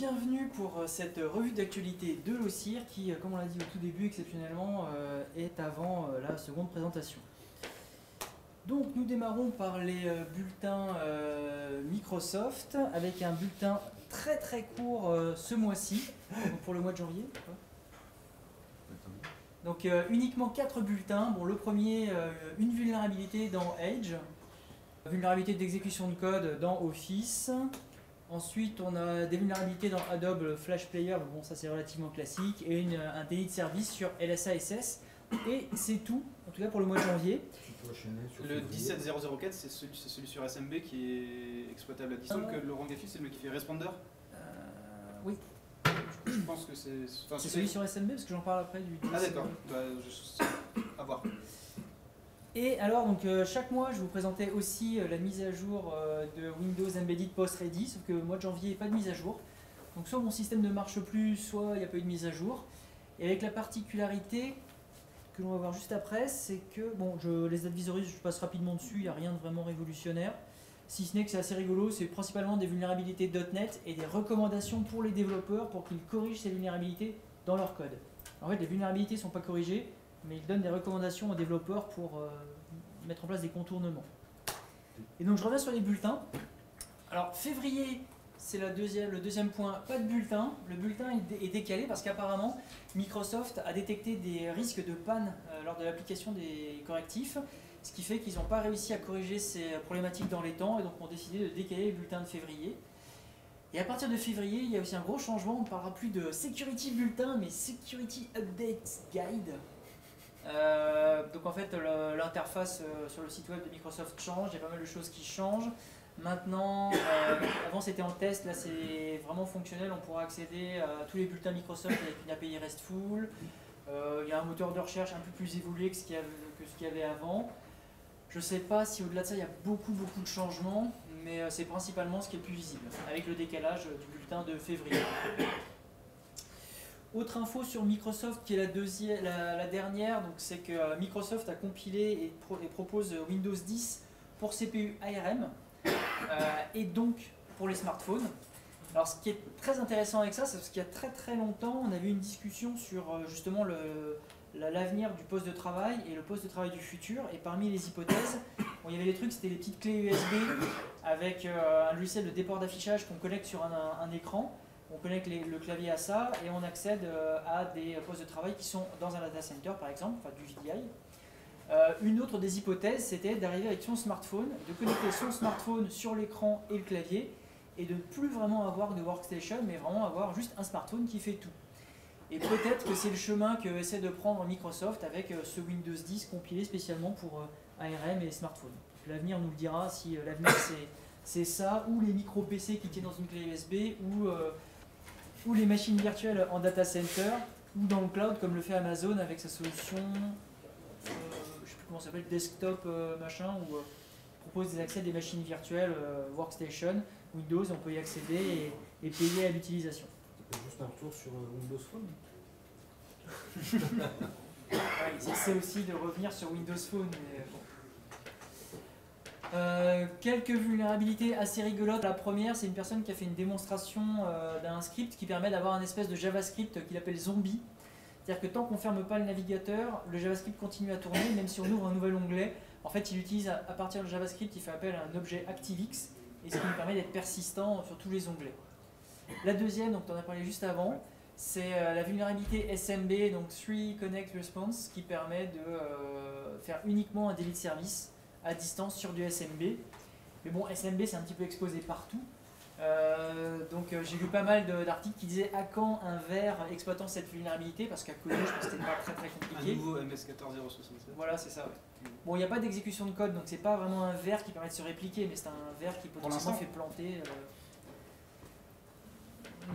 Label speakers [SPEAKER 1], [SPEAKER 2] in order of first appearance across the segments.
[SPEAKER 1] bienvenue pour cette revue d'actualité de l'OCIR qui, comme on l'a dit au tout début, exceptionnellement, est avant la seconde présentation. Donc nous démarrons par les bulletins Microsoft avec un bulletin très très court ce mois-ci, pour le mois de janvier. Donc uniquement 4 bulletins. Bon, le premier, une vulnérabilité dans Edge, vulnérabilité d'exécution de code dans Office. Ensuite, on a des vulnérabilités dans Adobe Flash Player, bon ça c'est relativement classique, et un délit de service sur LSASS. Et c'est tout, en tout cas pour le mois de janvier.
[SPEAKER 2] Le 17004, c'est celui sur SMB qui est exploitable à distance, que Laurent Gaffi, c'est le mec qui fait Responder.
[SPEAKER 1] Oui.
[SPEAKER 2] Je pense que c'est... Enfin,
[SPEAKER 1] c'est celui sur SMB, parce que j'en parle après du...
[SPEAKER 2] Ah d'accord, à voir.
[SPEAKER 1] Et alors, donc, chaque mois, je vous présentais aussi la mise à jour de Windows Embedded Post-Ready, sauf que le mois de janvier, pas de mise à jour. Donc soit mon système ne marche plus, soit il n'y a pas eu de mise à jour. Et avec la particularité que l'on va voir juste après, c'est que, bon, les advisories, je passe rapidement dessus, il n'y a rien de vraiment révolutionnaire. Si ce n'est que c'est assez rigolo, c'est principalement des vulnérabilités .NET et des recommandations pour les développeurs pour qu'ils corrigent ces vulnérabilités dans leur code. En fait, les vulnérabilités ne sont pas corrigées, mais ils donnent des recommandations aux développeurs pour mettre en place des contournements. Et donc je reviens sur les bulletins. Alors février, c'est le deuxième point, pas de bulletin. Le bulletin est décalé parce qu'apparemment Microsoft a détecté des risques de panne lors de l'application des correctifs, ce qui fait qu'ils n'ont pas réussi à corriger ces problématiques dans les temps et donc ont décidé de décaler les bulletins de février. Et à partir de février, il y a aussi un gros changement, on ne parlera plus de Security Bulletin, mais Security Update Guide. Donc en fait l'interface sur le site web de Microsoft change, il y a pas mal de choses qui changent. Maintenant, avant c'était en test, là c'est vraiment fonctionnel, on pourra accéder à tous les bulletins Microsoft avec une API RESTful. Il y a un moteur de recherche un peu plus évolué que ce qu'il y avait avant. Je ne sais pas si au-delà de ça il y a beaucoup de changements, mais c'est principalement ce qui est le plus visible, avec le décalage du bulletin de février. Autre info sur Microsoft qui est la dernière, c'est que Microsoft a compilé et propose Windows 10 pour CPU ARM et donc pour les smartphones. Alors ce qui est très intéressant avec ça, c'est parce qu'il y a très longtemps, on avait une discussion sur justement l'avenir du poste de travail et le poste de travail du futur. Et parmi les hypothèses, il y avait des trucs, c'était les petites clés USB avec un logiciel de déport d'affichage qu'on connecte sur un écran. On connecte le clavier à ça et on accède à des postes de travail qui sont dans un data center par exemple, enfin du VDI. Une autre des hypothèses, c'était d'arriver avec son smartphone, de connecter son smartphone sur l'écran et le clavier et de ne plus vraiment avoir de workstation, mais vraiment avoir juste un smartphone qui fait tout. Et peut-être que c'est le chemin que essaie de prendre Microsoft avec ce Windows 10 compilé spécialement pour ARM et smartphones. L'avenir nous le dira si l'avenir c'est ça, ou les micro PC qui tiennent dans une clé USB, ou les machines virtuelles en data center, ou dans le cloud comme le fait Amazon avec sa solution, je ne sais plus comment ça s'appelle, desktop machin, où propose des accès à des machines virtuelles, workstation, Windows, on peut y accéder et payer à l'utilisation.
[SPEAKER 3] Juste un retour sur Windows Phone.
[SPEAKER 1] Ouais, c'est aussi de revenir sur Windows Phone. Mais bon. Quelques vulnérabilités assez rigolotes. La première, c'est une personne qui a fait une démonstration d'un script qui permet d'avoir un espèce de JavaScript qu'il appelle zombie. C'est-à-dire que tant qu'on ne ferme pas le navigateur, le JavaScript continue à tourner, même si on ouvre un nouvel onglet. En fait, il utilise à partir de JavaScript, il fait appel à un objet ActiveX, et ce qui lui permet d'être persistant sur tous les onglets. La deuxième, donc tu en as parlé juste avant, c'est la vulnérabilité SMB, donc 3 Connect Response, qui permet de faire uniquement un délit de service à distance sur du SMB. Mais bon, SMB c'est un petit peu exposé partout. Donc j'ai lu pas mal d'articles qui disaient à quand un ver exploitant cette vulnérabilité, parce qu'à côté je pense que c'était pas très compliqué.
[SPEAKER 2] Un nouveau MS14067.
[SPEAKER 1] Voilà, c'est ça. Ouais. Bon, il n'y a pas d'exécution de code, donc c'est pas vraiment un ver qui permet de se répliquer, mais c'est un ver qui potentiellement fait planter.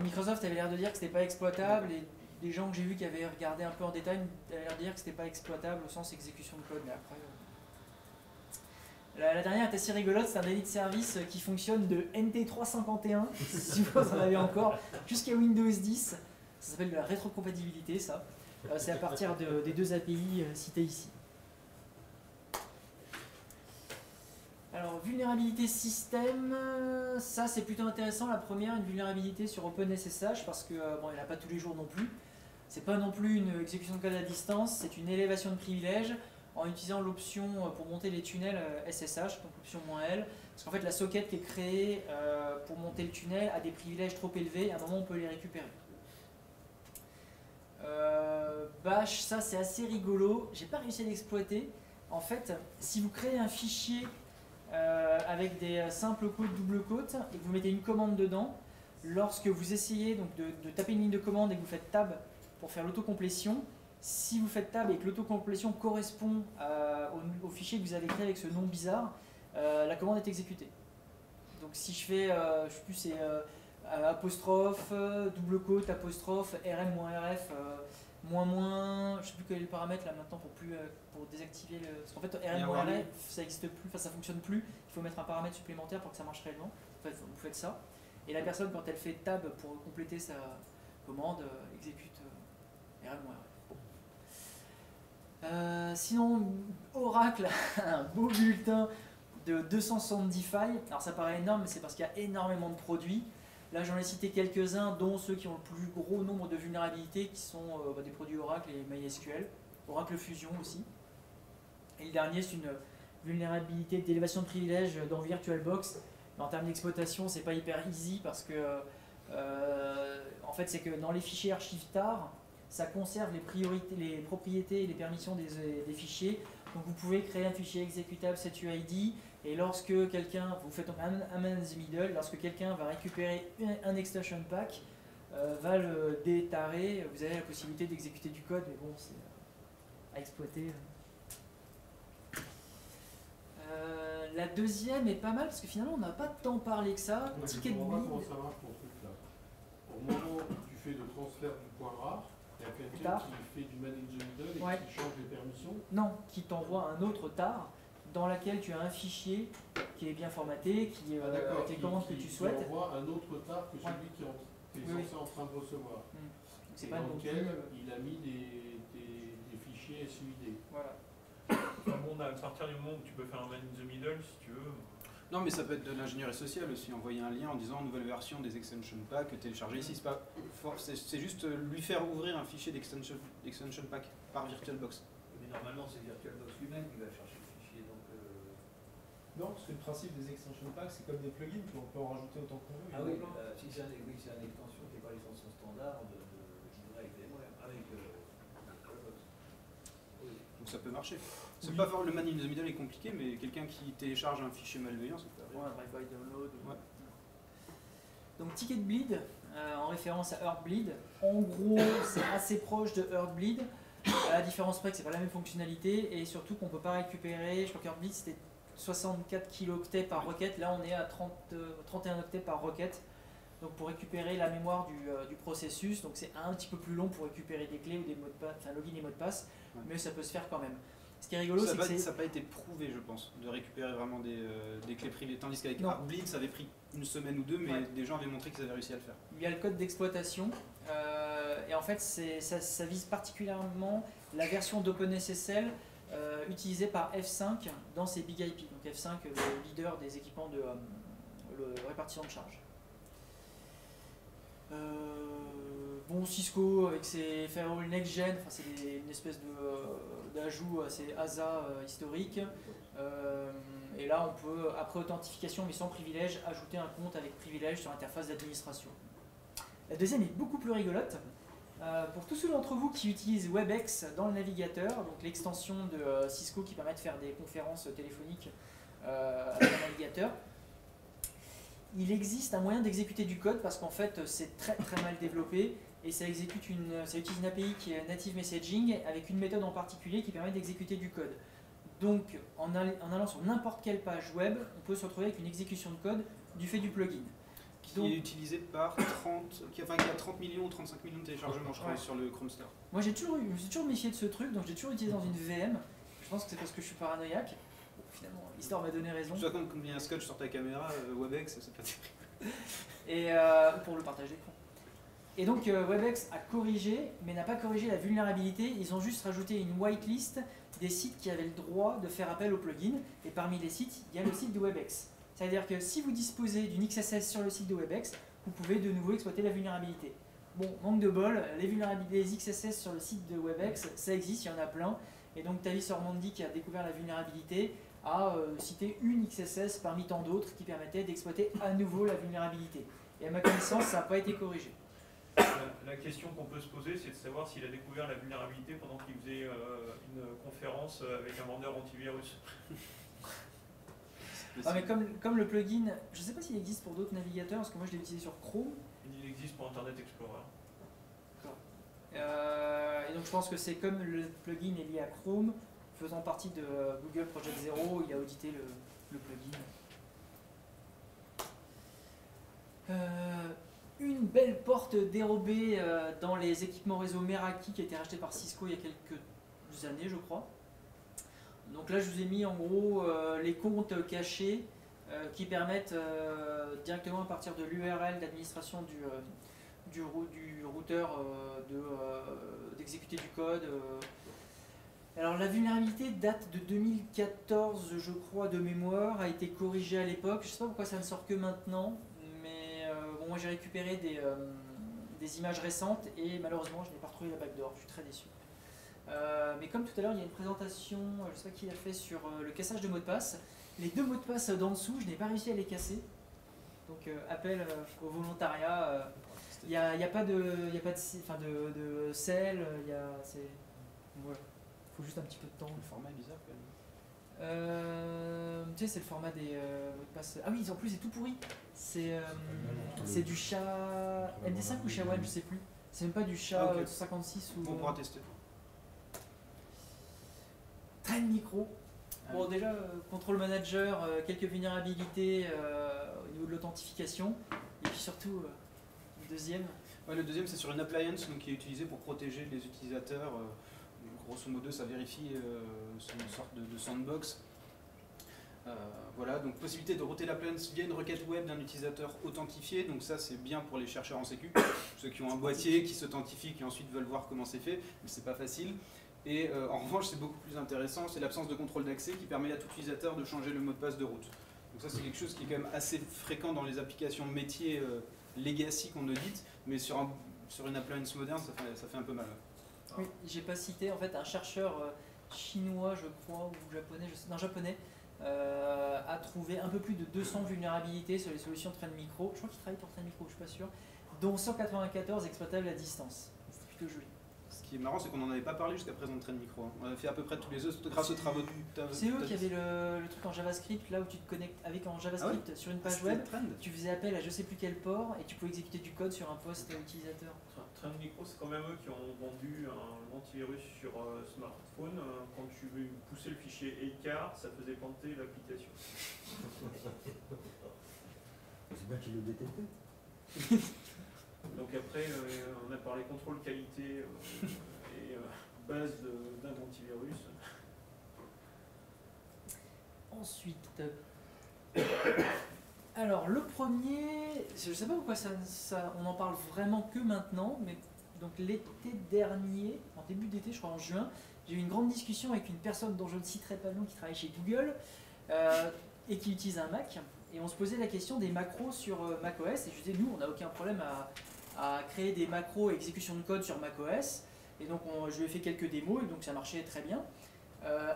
[SPEAKER 1] Microsoft avait l'air de dire que c'était pas exploitable, et des gens que j'ai vus qui avaient regardé un peu en détail avaient l'air de dire que c'était pas exploitable au sens exécution de code, mais après... La dernière est assez rigolote, c'est un délit de service qui fonctionne de NT351, si vous en avez encore, jusqu'à Windows 10. Ça s'appelle de la rétrocompatibilité, ça. C'est à partir des deux API citées ici. Alors, vulnérabilité système, ça c'est plutôt intéressant. La première, une vulnérabilité sur OpenSSH, parce que bon, il n'y en a pas tous les jours non plus. C'est pas non plus une exécution de code à distance, c'est une élévation de privilèges en utilisant l'option pour monter les tunnels SSH, donc l'option "-l", parce qu'en fait la socket qui est créée pour monter le tunnel a des privilèges trop élevés, et à un moment on peut les récupérer. Bash, ça c'est assez rigolo, j'ai pas réussi à l'exploiter. En fait, si vous créez un fichier avec des simples côtes, double côtes, et que vous mettez une commande dedans, lorsque vous essayez donc, de taper une ligne de commande et que vous faites tab pour faire l'autocomplétion, si vous faites tab et que l'autocomplétion correspond au fichier que vous avez créé avec ce nom bizarre, la commande est exécutée. Donc si je fais, je sais plus, c'est apostrophe, double côte, apostrophe, rm-rf, je sais plus quel est le paramètre là maintenant pour désactiver le. Parce qu'en fait, rm-rf ça n'existe plus, enfin ça fonctionne plus, il faut mettre un paramètre supplémentaire pour que ça marche réellement. En fait, vous faites ça. Et la personne, quand elle fait tab pour compléter sa commande, exécute rm-rf. Sinon, Oracle a un beau bulletin de 270 failles. Alors ça paraît énorme, mais c'est parce qu'il y a énormément de produits. Là j'en ai cité quelques-uns, dont ceux qui ont le plus gros nombre de vulnérabilités, qui sont des produits Oracle et MySQL. Oracle Fusion aussi. Et le dernier, c'est une vulnérabilité d'élévation de privilèges dans VirtualBox. Mais en termes d'exploitation, c'est pas hyper easy parce que en fait, c'est que dans les fichiers archive-tar, ça conserve les propriétés et les permissions des fichiers. Donc vous pouvez créer un fichier exécutable setuid, et lorsque quelqu'un, vous faites un man in the middle, lorsque quelqu'un va récupérer un extension pack, va le détarer, vous avez la possibilité d'exécuter du code, mais bon, c'est à exploiter. La deuxième est pas mal parce que finalement on n'a pas tant parlé que ça.
[SPEAKER 4] Ticket de bleed. Comment ça marche ton truc là? Au moment où tu fais le transfert du point rare, il y a quelqu'un qui fait du man in the middle et qui change les permissions?
[SPEAKER 1] Non, qui t'envoie un autre tar dans laquelle tu as un fichier qui est bien formaté, qui avec les commandes que tu souhaites.
[SPEAKER 4] Il envoie un autre tar que celui qui est censé en train de recevoir.
[SPEAKER 1] C'est
[SPEAKER 4] et
[SPEAKER 1] pas
[SPEAKER 4] dans lequel il a mis des fichiers SUID.
[SPEAKER 1] Voilà.
[SPEAKER 5] Enfin bon, à partir du moment où tu peux faire un man in the middle, si tu veux.
[SPEAKER 2] Non, mais ça peut être de l'ingénierie sociale aussi, envoyer un lien en disant nouvelle version des extension pack téléchargée ici. C'est juste lui faire ouvrir un fichier d'extension pack par VirtualBox.
[SPEAKER 6] Mais normalement, c'est VirtualBox lui-même qui va chercher le fichier. Donc,
[SPEAKER 3] Non, parce que le principe des extension packs, c'est comme des plugins, on peut en rajouter autant qu'on veut.
[SPEAKER 6] ah oui, si c'est une extension qui n'est pas licence standard de avec VMware, avec VirtualBox. Oui.
[SPEAKER 2] Donc ça peut marcher. C'est pas le man in the middle est compliqué, mais quelqu'un qui télécharge un fichier malveillant, ça peut avoir.
[SPEAKER 1] Un drive-by download. Ouais. Donc Ticket de bleed, en référence à Heartbleed. En gros, c'est assez proche de Heartbleed. À la différence près que c'est pas la même fonctionnalité et surtout qu'on peut pas récupérer. Je crois qu'Heartbleed c'était 64 kilooctets par requête. Là, on est à 31 octets par requête. Donc pour récupérer la mémoire du processus, donc c'est un petit peu plus long pour récupérer des clés ou des mots de passe, enfin login et mots de passe, mais ça peut se faire quand même. Ce qui est rigolo, c'est que
[SPEAKER 2] ça n'a pas été prouvé, je pense, de récupérer vraiment des clés privées. Tandis qu'avec Heartbleed, ça avait pris une semaine ou deux, mais des gens avaient montré qu'ils avaient réussi à le faire.
[SPEAKER 1] Il y a le code d'exploitation, et en fait, ça vise particulièrement la version d'OpenSSL utilisée par F5 dans ses Big IP. Donc F5, le leader des équipements de répartition de charge. Bon, Cisco avec ses firewall next-gen, enfin, c'est une espèce d'ajout assez ASA historique. Et là, on peut, après authentification mais sans privilège, ajouter un compte avec privilège sur l'interface d'administration. La deuxième est beaucoup plus rigolote. Pour tous ceux d'entre vous qui utilisent WebEx dans le navigateur, donc l'extension de Cisco qui permet de faire des conférences téléphoniques avec un navigateur, il existe un moyen d'exécuter du code parce qu'en fait c'est très mal développé et ça utilise une API qui est Native Messaging avec une méthode en particulier qui permet d'exécuter du code. Donc en allant sur n'importe quelle page web, on peut se retrouver avec une exécution de code du fait du plugin.
[SPEAKER 2] Qui est utilisé par qui a 30 millions ou 35 millions de téléchargements je crois sur le Chrome Store.
[SPEAKER 1] Moi je me suis toujours méfié de ce truc, donc j'ai toujours utilisé dans une VM. Je pense que c'est parce que je suis paranoïaque. Finalement, l'histoire m'a donné raison.
[SPEAKER 2] Tu vois, comme il y a un scotch sur ta caméra, WebEx, c'est pas terrible.
[SPEAKER 1] Et pour le partage d'écran. Et donc WebEx a corrigé, mais n'a pas corrigé la vulnérabilité. Ils ont juste rajouté une whitelist des sites qui avaient le droit de faire appel au plugin. Et parmi les sites, il y a le site de WebEx. C'est-à-dire que si vous disposez d'une XSS sur le site de WebEx, vous pouvez de nouveau exploiter la vulnérabilité. Bon, manque de bol, les XSS sur le site de WebEx, ça existe, il y en a plein. Et donc Tavis Ormandy, qui a découvert la vulnérabilité, a cité une XSS parmi tant d'autres qui permettait d'exploiter à nouveau la vulnérabilité. Et à ma connaissance, ça n'a pas été corrigé.
[SPEAKER 5] La question qu'on peut se poser, c'est de savoir s'il a découvert la vulnérabilité pendant qu'il faisait une conférence avec un vendeur antivirus.
[SPEAKER 1] Ah, mais comme le plugin, je ne sais pas s'il existe pour d'autres navigateurs, parce que moi je l'ai utilisé sur Chrome.
[SPEAKER 5] Il existe pour Internet Explorer.
[SPEAKER 1] Et donc je pense que c'est comme le plugin est lié à Chrome, faisant partie de Google Project Zero, il a audité le plugin. Une belle porte dérobée dans les équipements réseau Meraki qui a été racheté par Cisco il y a quelques années, je crois. Donc là, je vous ai mis en gros les comptes cachés qui permettent directement à partir de l'URL d'administration du routeur d'exécuter du code. Alors la vulnérabilité date de 2014, je crois, de mémoire, a été corrigée à l'époque. Je ne sais pas pourquoi ça ne sort que maintenant, mais bon, moi j'ai récupéré des images récentes et malheureusement je n'ai pas retrouvé la backdoor, je suis très déçu. Mais comme tout à l'heure, il y a une présentation, je ne sais pas qui l'a fait, sur le cassage de mots de passe. Les deux mots de passe d'en dessous, je n'ai pas réussi à les casser. Donc appel au volontariat. Il n'y a pas de sel, voilà. Il faut juste un petit peu de temps.
[SPEAKER 2] Le format est bizarre quand même.
[SPEAKER 1] Tu sais, c'est le format des mots de passe. Ah oui, en plus c'est tout pourri. C'est du SHA MD5 ou SHA-1, je sais plus. C'est même pas du SHA 56 ou...
[SPEAKER 2] On pourra tester.
[SPEAKER 1] Trend Micro. Bon, déjà, control manager, quelques vulnérabilités au niveau de l'authentification. Et puis surtout, le deuxième.
[SPEAKER 2] Ouais, le deuxième, c'est sur une appliance donc, qui est utilisée pour protéger les utilisateurs. Grosso modo, ça vérifie c'est une sorte de sandbox. Voilà, donc possibilité de router l'appliance via une requête web d'un utilisateur authentifié. Donc ça, c'est bien pour les chercheurs en sécu, ceux qui ont un boîtier, qui s'authentifient, qui ensuite veulent voir comment c'est fait, mais c'est pas facile. Et en revanche, c'est beaucoup plus intéressant, c'est l'absence de contrôle d'accès qui permet à tout utilisateur de changer le mot de passe de route. Donc ça, c'est quelque chose qui est quand même assez fréquent dans les applications métiers legacy qu'on audite, mais sur une appliance moderne, ça fait un peu mal.
[SPEAKER 1] Oui, j'ai pas cité en fait un chercheur chinois, je crois, ou japonais, japonais, a trouvé un peu plus de 200 vulnérabilités sur les solutions Trend Micro. Je crois qu'il travaille pour Trend Micro, je suis pas sûr, dont 194 exploitables à distance. C'est plutôt joli.
[SPEAKER 2] Ce qui est marrant, c'est qu'on n'en avait pas parlé jusqu'à présent de Trend Micro. On avait fait à peu près tous les autres grâce aux travaux de...
[SPEAKER 1] C'est eux qui avaient le truc en JavaScript, là où tu te connectes avec en JavaScript sur une page web, tu faisais appel à je sais plus quel port et tu pouvais exécuter du code sur un poste utilisateur.
[SPEAKER 5] Trend Micro, c'est quand même eux qui ont vendu un antivirus sur smartphone. Quand tu veux pousser le fichier ECAR, ça faisait planter l'application.
[SPEAKER 7] C'est bien qu'il le détectait.
[SPEAKER 5] Donc après, on a parlé contrôle qualité et base d'un antivirus.
[SPEAKER 1] Ensuite, alors le premier, je ne sais pas pourquoi on en parle vraiment que maintenant, mais donc l'été dernier, en début d'été, je crois en juin, j'ai eu une grande discussion avec une personne dont je ne citerai pas le nom qui travaille chez Google et qui utilise un Mac. Et on se posait la question des macros sur macOS. Et je disais, nous, on n'a aucun problème à créer des macros exécution de code sur macOS. Et donc, je lui ai fait quelques démos et donc ça marchait très bien.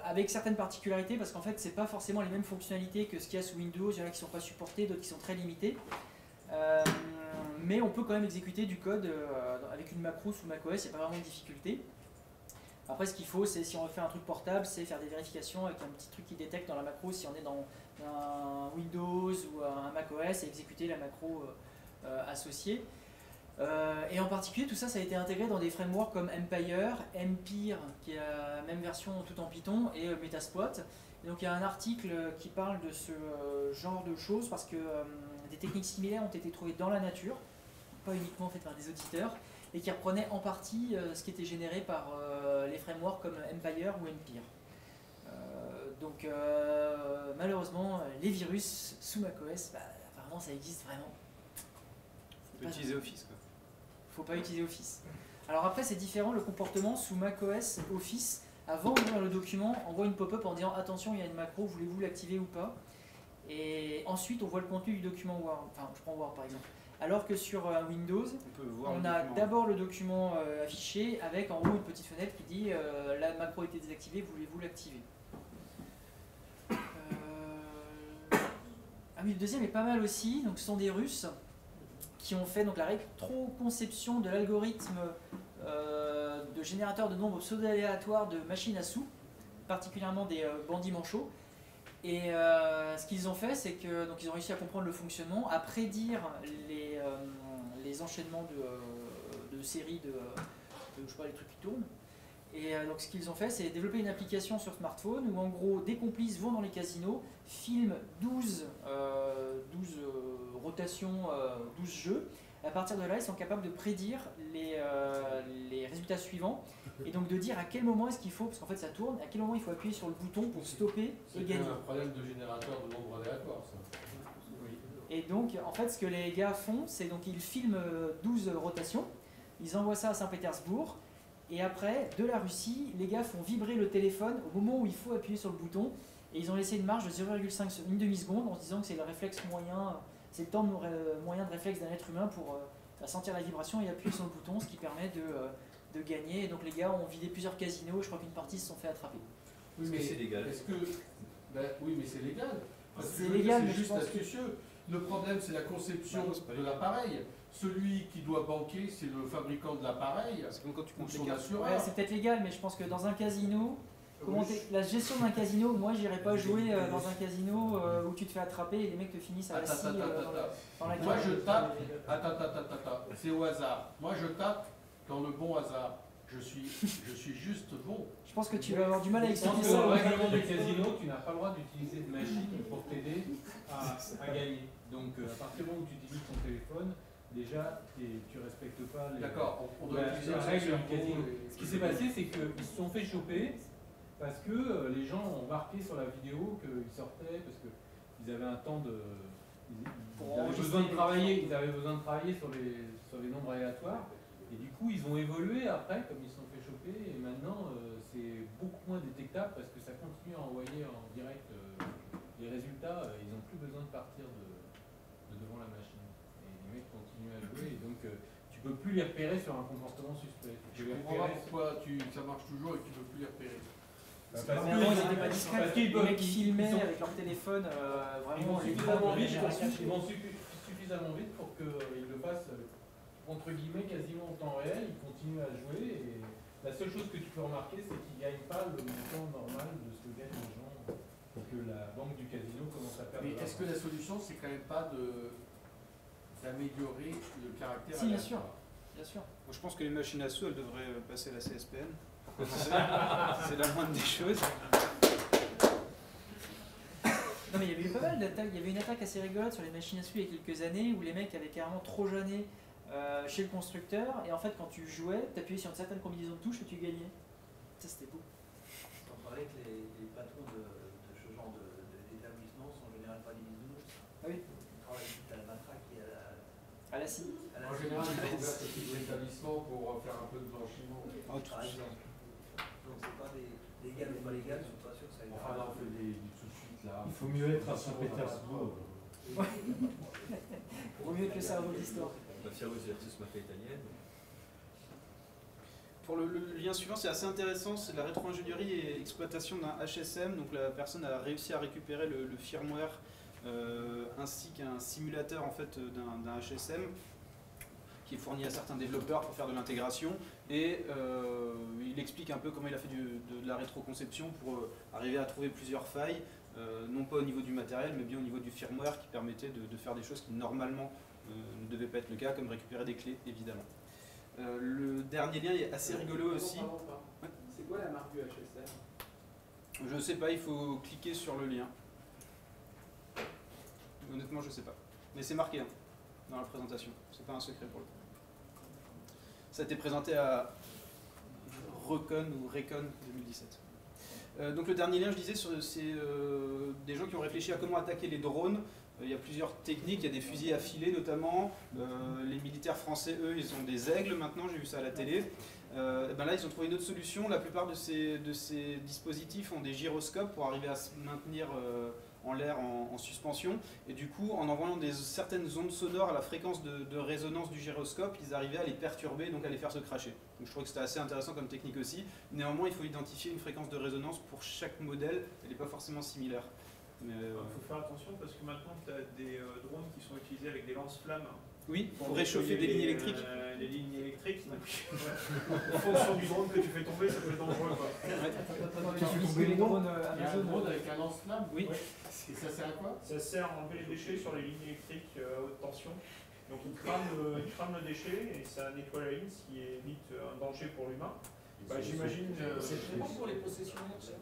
[SPEAKER 1] Avec certaines particularités, parce qu'en fait, c'est pas forcément les mêmes fonctionnalités que ce qu'il y a sous Windows. Il y en a qui ne sont pas supportés, d'autres qui sont très limités. Mais on peut quand même exécuter du code avec une macro sous macOS, il n'y a pas vraiment de difficulté. Après, ce qu'il faut, c'est si on veut faire un truc portable, c'est faire des vérifications avec un petit truc qui détecte dans la macro si on est dans un Windows ou un macOS et exécuter la macro associée. Et en particulier, tout ça, ça a été intégré dans des frameworks comme Empire, qui est la même version tout en Python, et Metasploit. Et donc il y a un article qui parle de ce genre de choses parce que des techniques similaires ont été trouvées dans la nature, pas uniquement faites par des auditeurs, et qui reprenaient en partie ce qui était généré par les frameworks comme Empire ou Empire. Donc malheureusement, les virus sous macOS, apparemment ça existe vraiment.
[SPEAKER 2] Faut utiliser Office, quoi.
[SPEAKER 1] Faut pas utiliser Office. Alors après c'est différent le comportement sous macOS Office. avant d'ouvrir le document, on voit une pop-up en disant attention, il y a une macro, voulez-vous l'activer ou pas? Et ensuite, on voit le contenu du document Word. Enfin, je prends Word par exemple. Alors que sur Windows,
[SPEAKER 2] On peut voir
[SPEAKER 1] on
[SPEAKER 2] le
[SPEAKER 1] a
[SPEAKER 2] document.
[SPEAKER 1] d'abord le document affiché avec en haut une petite fenêtre qui dit la macro a été désactivée, voulez-vous l'activer? Ah oui, le deuxième est pas mal aussi. Donc, ce sont des Russes qui ont fait donc, la rétroconception de l'algorithme de générateur de nombres pseudo-aléatoires de machines à sous, particulièrement des bandits manchots. Et ce qu'ils ont fait, c'est que donc ils ont réussi à comprendre le fonctionnement, à prédire les enchaînements de séries de je sais pas, les trucs qui tournent. Et donc ce qu'ils ont fait, c'est développer une application sur smartphone où en gros des complices vont dans les casinos, filment 12 rotations, 12 jeux. À partir de là, ils sont capables de prédire les résultats suivants et donc de dire à quel moment est-ce qu'il faut, parce qu'en fait ça tourne, à quel moment il faut appuyer sur le bouton pour stopper et gagner.
[SPEAKER 4] C'est un problème de générateur de nombres aléatoires, ça. Oui.
[SPEAKER 1] Et donc en fait ce que les gars font, c'est donc ils filment 12 rotations, ils envoient ça à Saint-Pétersbourg. Et après, de la Russie, les gars font vibrer le téléphone au moment où il faut appuyer sur le bouton. Et ils ont laissé une marge de 0,5 une demi-seconde en se disant que c'est le réflexe moyen, c'est le temps moyen de réflexe d'un être humain pour sentir la vibration et appuyer sur le bouton, ce qui permet de gagner. Et donc les gars ont vidé plusieurs casinos et je crois qu'une partie se sont fait attraper.
[SPEAKER 4] Oui,
[SPEAKER 6] Est-ce que c'est légal?
[SPEAKER 4] Est-ce que... oui, mais c'est légal. Parce que
[SPEAKER 1] C'est
[SPEAKER 4] je veux dire,
[SPEAKER 1] légal, mais
[SPEAKER 4] c'est
[SPEAKER 1] je
[SPEAKER 4] juste
[SPEAKER 1] pense
[SPEAKER 4] astucieux. Le problème, c'est la conception
[SPEAKER 2] Bah, c'est pas
[SPEAKER 4] de
[SPEAKER 2] légal.
[SPEAKER 4] l'appareil. Celui qui doit banquer, c'est le fabricant de l'appareil
[SPEAKER 2] C'est comme quand tu
[SPEAKER 4] ou
[SPEAKER 2] comptes les
[SPEAKER 4] son
[SPEAKER 2] cartes.
[SPEAKER 4] assureur.
[SPEAKER 1] Ouais, c'est peut-être légal, mais je pense que dans un casino,
[SPEAKER 4] Oui.
[SPEAKER 1] la gestion d'un casino, moi j'irais pas jouer dans un casino où tu te fais attraper et les mecs te finissent à la scie dans la
[SPEAKER 4] Moi
[SPEAKER 1] cage.
[SPEAKER 4] je tape, c'est au hasard. Moi je tape dans le bon hasard. Je suis juste bon.
[SPEAKER 1] Je pense que tu vas avoir du mal à
[SPEAKER 8] Je pense
[SPEAKER 1] expliquer
[SPEAKER 8] que
[SPEAKER 1] ça.
[SPEAKER 8] dans le règlement du casino, tu n'as pas le droit d'utiliser de machine pour t'aider à gagner. Donc à partir du moment où tu utilises ton téléphone, déjà tu respectes pas les...
[SPEAKER 4] D'accord, on doit
[SPEAKER 8] La
[SPEAKER 4] utiliser le
[SPEAKER 8] règle du
[SPEAKER 4] cerveau
[SPEAKER 8] casino.
[SPEAKER 4] et-
[SPEAKER 8] Ce qui s'est passé, c'est qu'ils se sont fait choper parce que les gens ont marqué sur la vidéo qu'ils sortaient, parce qu'ils avaient un temps de... Ils avaient besoin de travailler, sur les nombres aléatoires. Et du coup, ils ont évolué après, comme ils se sont fait choper, et maintenant c'est beaucoup moins détectable parce que ça continue à envoyer en direct les résultats. Ils n'ont plus besoin de partir de devant la machine. Et les mecs continuent à jouer, et donc tu peux plus les repérer sur un comportement suspect. Tu peux
[SPEAKER 4] Je
[SPEAKER 8] les
[SPEAKER 4] comprends pas
[SPEAKER 8] repérer
[SPEAKER 4] pourquoi ça marche toujours et que tu ne peux plus les repérer.
[SPEAKER 8] parce
[SPEAKER 1] Avant,
[SPEAKER 8] que
[SPEAKER 1] ils n'étaient pas discrets.
[SPEAKER 8] parce qu'ils
[SPEAKER 1] Les
[SPEAKER 8] peuvent-
[SPEAKER 1] mecs filmaient
[SPEAKER 8] ils sont-
[SPEAKER 1] avec leur téléphone
[SPEAKER 8] ils
[SPEAKER 1] vraiment
[SPEAKER 8] vont
[SPEAKER 1] les
[SPEAKER 8] suffisamment vite
[SPEAKER 1] génération.
[SPEAKER 8] suffisamment vite pour qu'ils le fassent entre guillemets quasiment en temps réel. Ils continuent à jouer et la seule chose que tu peux remarquer, c'est qu'ils ne gagnent pas le montant normal de ce que gagnent les gens pour que la banque du casino commence à perdre.
[SPEAKER 4] Mais est-ce que la solution, c'est quand même pas d'améliorer le caractère
[SPEAKER 1] Si, bien sûr.
[SPEAKER 4] aléatoire?
[SPEAKER 1] Bien sûr.
[SPEAKER 2] Moi, je pense que les machines à sous, elles devraient passer à la CSPN. C'est la moindre des choses.
[SPEAKER 1] Non mais il y avait eu pas mal d'attaques, il y avait une attaque assez rigolote sur les machines à sous il y a quelques années où les mecs avaient carrément trop jeûné chez le constructeur et en fait quand tu jouais, tu appuyais sur une certaine combinaison de touches et tu gagnais. Ça c'était beau.
[SPEAKER 6] On parlait que les patrons de ce genre d'établissement sont en général pas des bisounours.
[SPEAKER 1] Ah oui.
[SPEAKER 6] Ils travaillent tout à la matraque et
[SPEAKER 1] À la scie.
[SPEAKER 6] à la
[SPEAKER 4] En général, ils ont ouvert ce type d'établissement pour faire un peu de blanchiment.
[SPEAKER 6] par exemple. Donc c'est pas des légal ou pas légal, je suis pas sûr que ça ait
[SPEAKER 4] Enfin, là, on fait du tout de suite, là.
[SPEAKER 3] Il faut mieux être à Saint-Pétersbourg.
[SPEAKER 1] Vaut mieux que le cerveau de l'histoire.
[SPEAKER 6] Mafia versus mafia italienne.
[SPEAKER 2] Pour le lien suivant, c'est assez intéressant, c'est la rétro-ingénierie et exploitation d'un HSM. Donc la personne a réussi à récupérer le firmware ainsi qu'un simulateur en fait, d'un HSM qui est fourni à certains développeurs pour faire de l'intégration. Et il explique un peu comment il a fait de la rétroconception pour arriver à trouver plusieurs failles, non pas au niveau du matériel, mais bien au niveau du firmware qui permettait de faire des choses qui normalement ne devaient pas être le cas, comme récupérer des clés évidemment. Le dernier lien est assez rigolo aussi. Ouais.
[SPEAKER 4] C'est quoi la marque du HSM?
[SPEAKER 2] Je sais pas, il faut cliquer sur le lien. Honnêtement, je sais pas. Mais c'est marqué hein, dans la présentation. C'est pas un secret pour le coup. Ça a été présenté à Recon ou Recon 2017. Donc le dernier lien, je disais, c'est des gens qui ont réfléchi à comment attaquer les drones Il y a plusieurs techniques, il y a des fusils à filet notamment. Les militaires français, eux, ils ont des aigles maintenant, j'ai vu ça à la télé. Et ben là, ils ont trouvé une autre solution. La plupart de ces dispositifs ont des gyroscopes pour arriver à se maintenir en l'air en suspension. Et du coup, en envoyant certaines ondes sonores à la fréquence de résonance du gyroscope, ils arrivaient à les perturber, donc à les faire se cracher. Donc je trouve que c'était assez intéressant comme technique aussi. Néanmoins, il faut identifier une fréquence de résonance pour chaque modèle. Elle n'est pas forcément similaire.
[SPEAKER 5] Il faut faire attention parce que maintenant, tu as des drones qui sont utilisés avec des lance-flammes.
[SPEAKER 2] Oui, pour réchauffer des lignes électriques.
[SPEAKER 5] Les lignes électriques, donc, en fonction du drone que tu fais tomber, ça peut être dangereux.
[SPEAKER 1] Les drones
[SPEAKER 4] Il y a un drone avec un lance-flamme.
[SPEAKER 2] Oui.
[SPEAKER 4] Et ça sert à quoi?
[SPEAKER 5] Ça sert à enlever les déchets sur les lignes électriques à haute tension. Donc il crame le déchet et ça nettoie la ligne, ce qui évite un danger pour l'humain. Bah, j'imagine.
[SPEAKER 6] C'est très bon pour les possessionnaires, ça.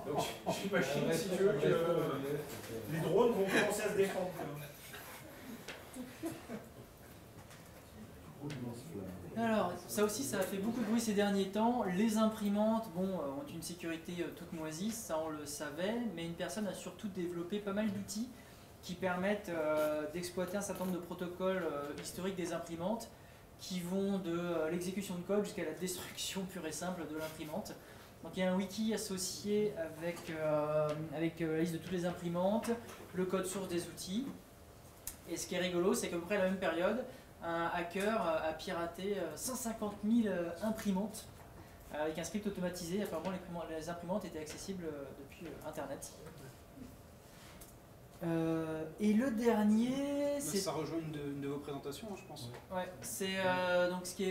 [SPEAKER 5] Donc j'imagine si tu veux que les drones vont commencer à se défendre.
[SPEAKER 1] Alors, ça aussi, ça a fait beaucoup de bruit ces derniers temps. Les imprimantes, bon, ont une sécurité toute moisie, ça on le savait, mais une personne a surtout développé pas mal d'outils qui permettent d'exploiter un certain nombre de protocoles historiques des imprimantes qui vont de l'exécution de code jusqu'à la destruction pure et simple de l'imprimante. Donc il y a un wiki associé avec la liste de toutes les imprimantes, le code source des outils. Et ce qui est rigolo, c'est qu'à peu près à la même période, un hacker a piraté 150 000 imprimantes avec un script automatisé. Apparemment, les imprimantes étaient accessibles depuis Internet. Et le dernier, c'est...
[SPEAKER 2] Ça rejoint une de vos présentations, hein, je pense.
[SPEAKER 1] Ouais, c'est donc ce qui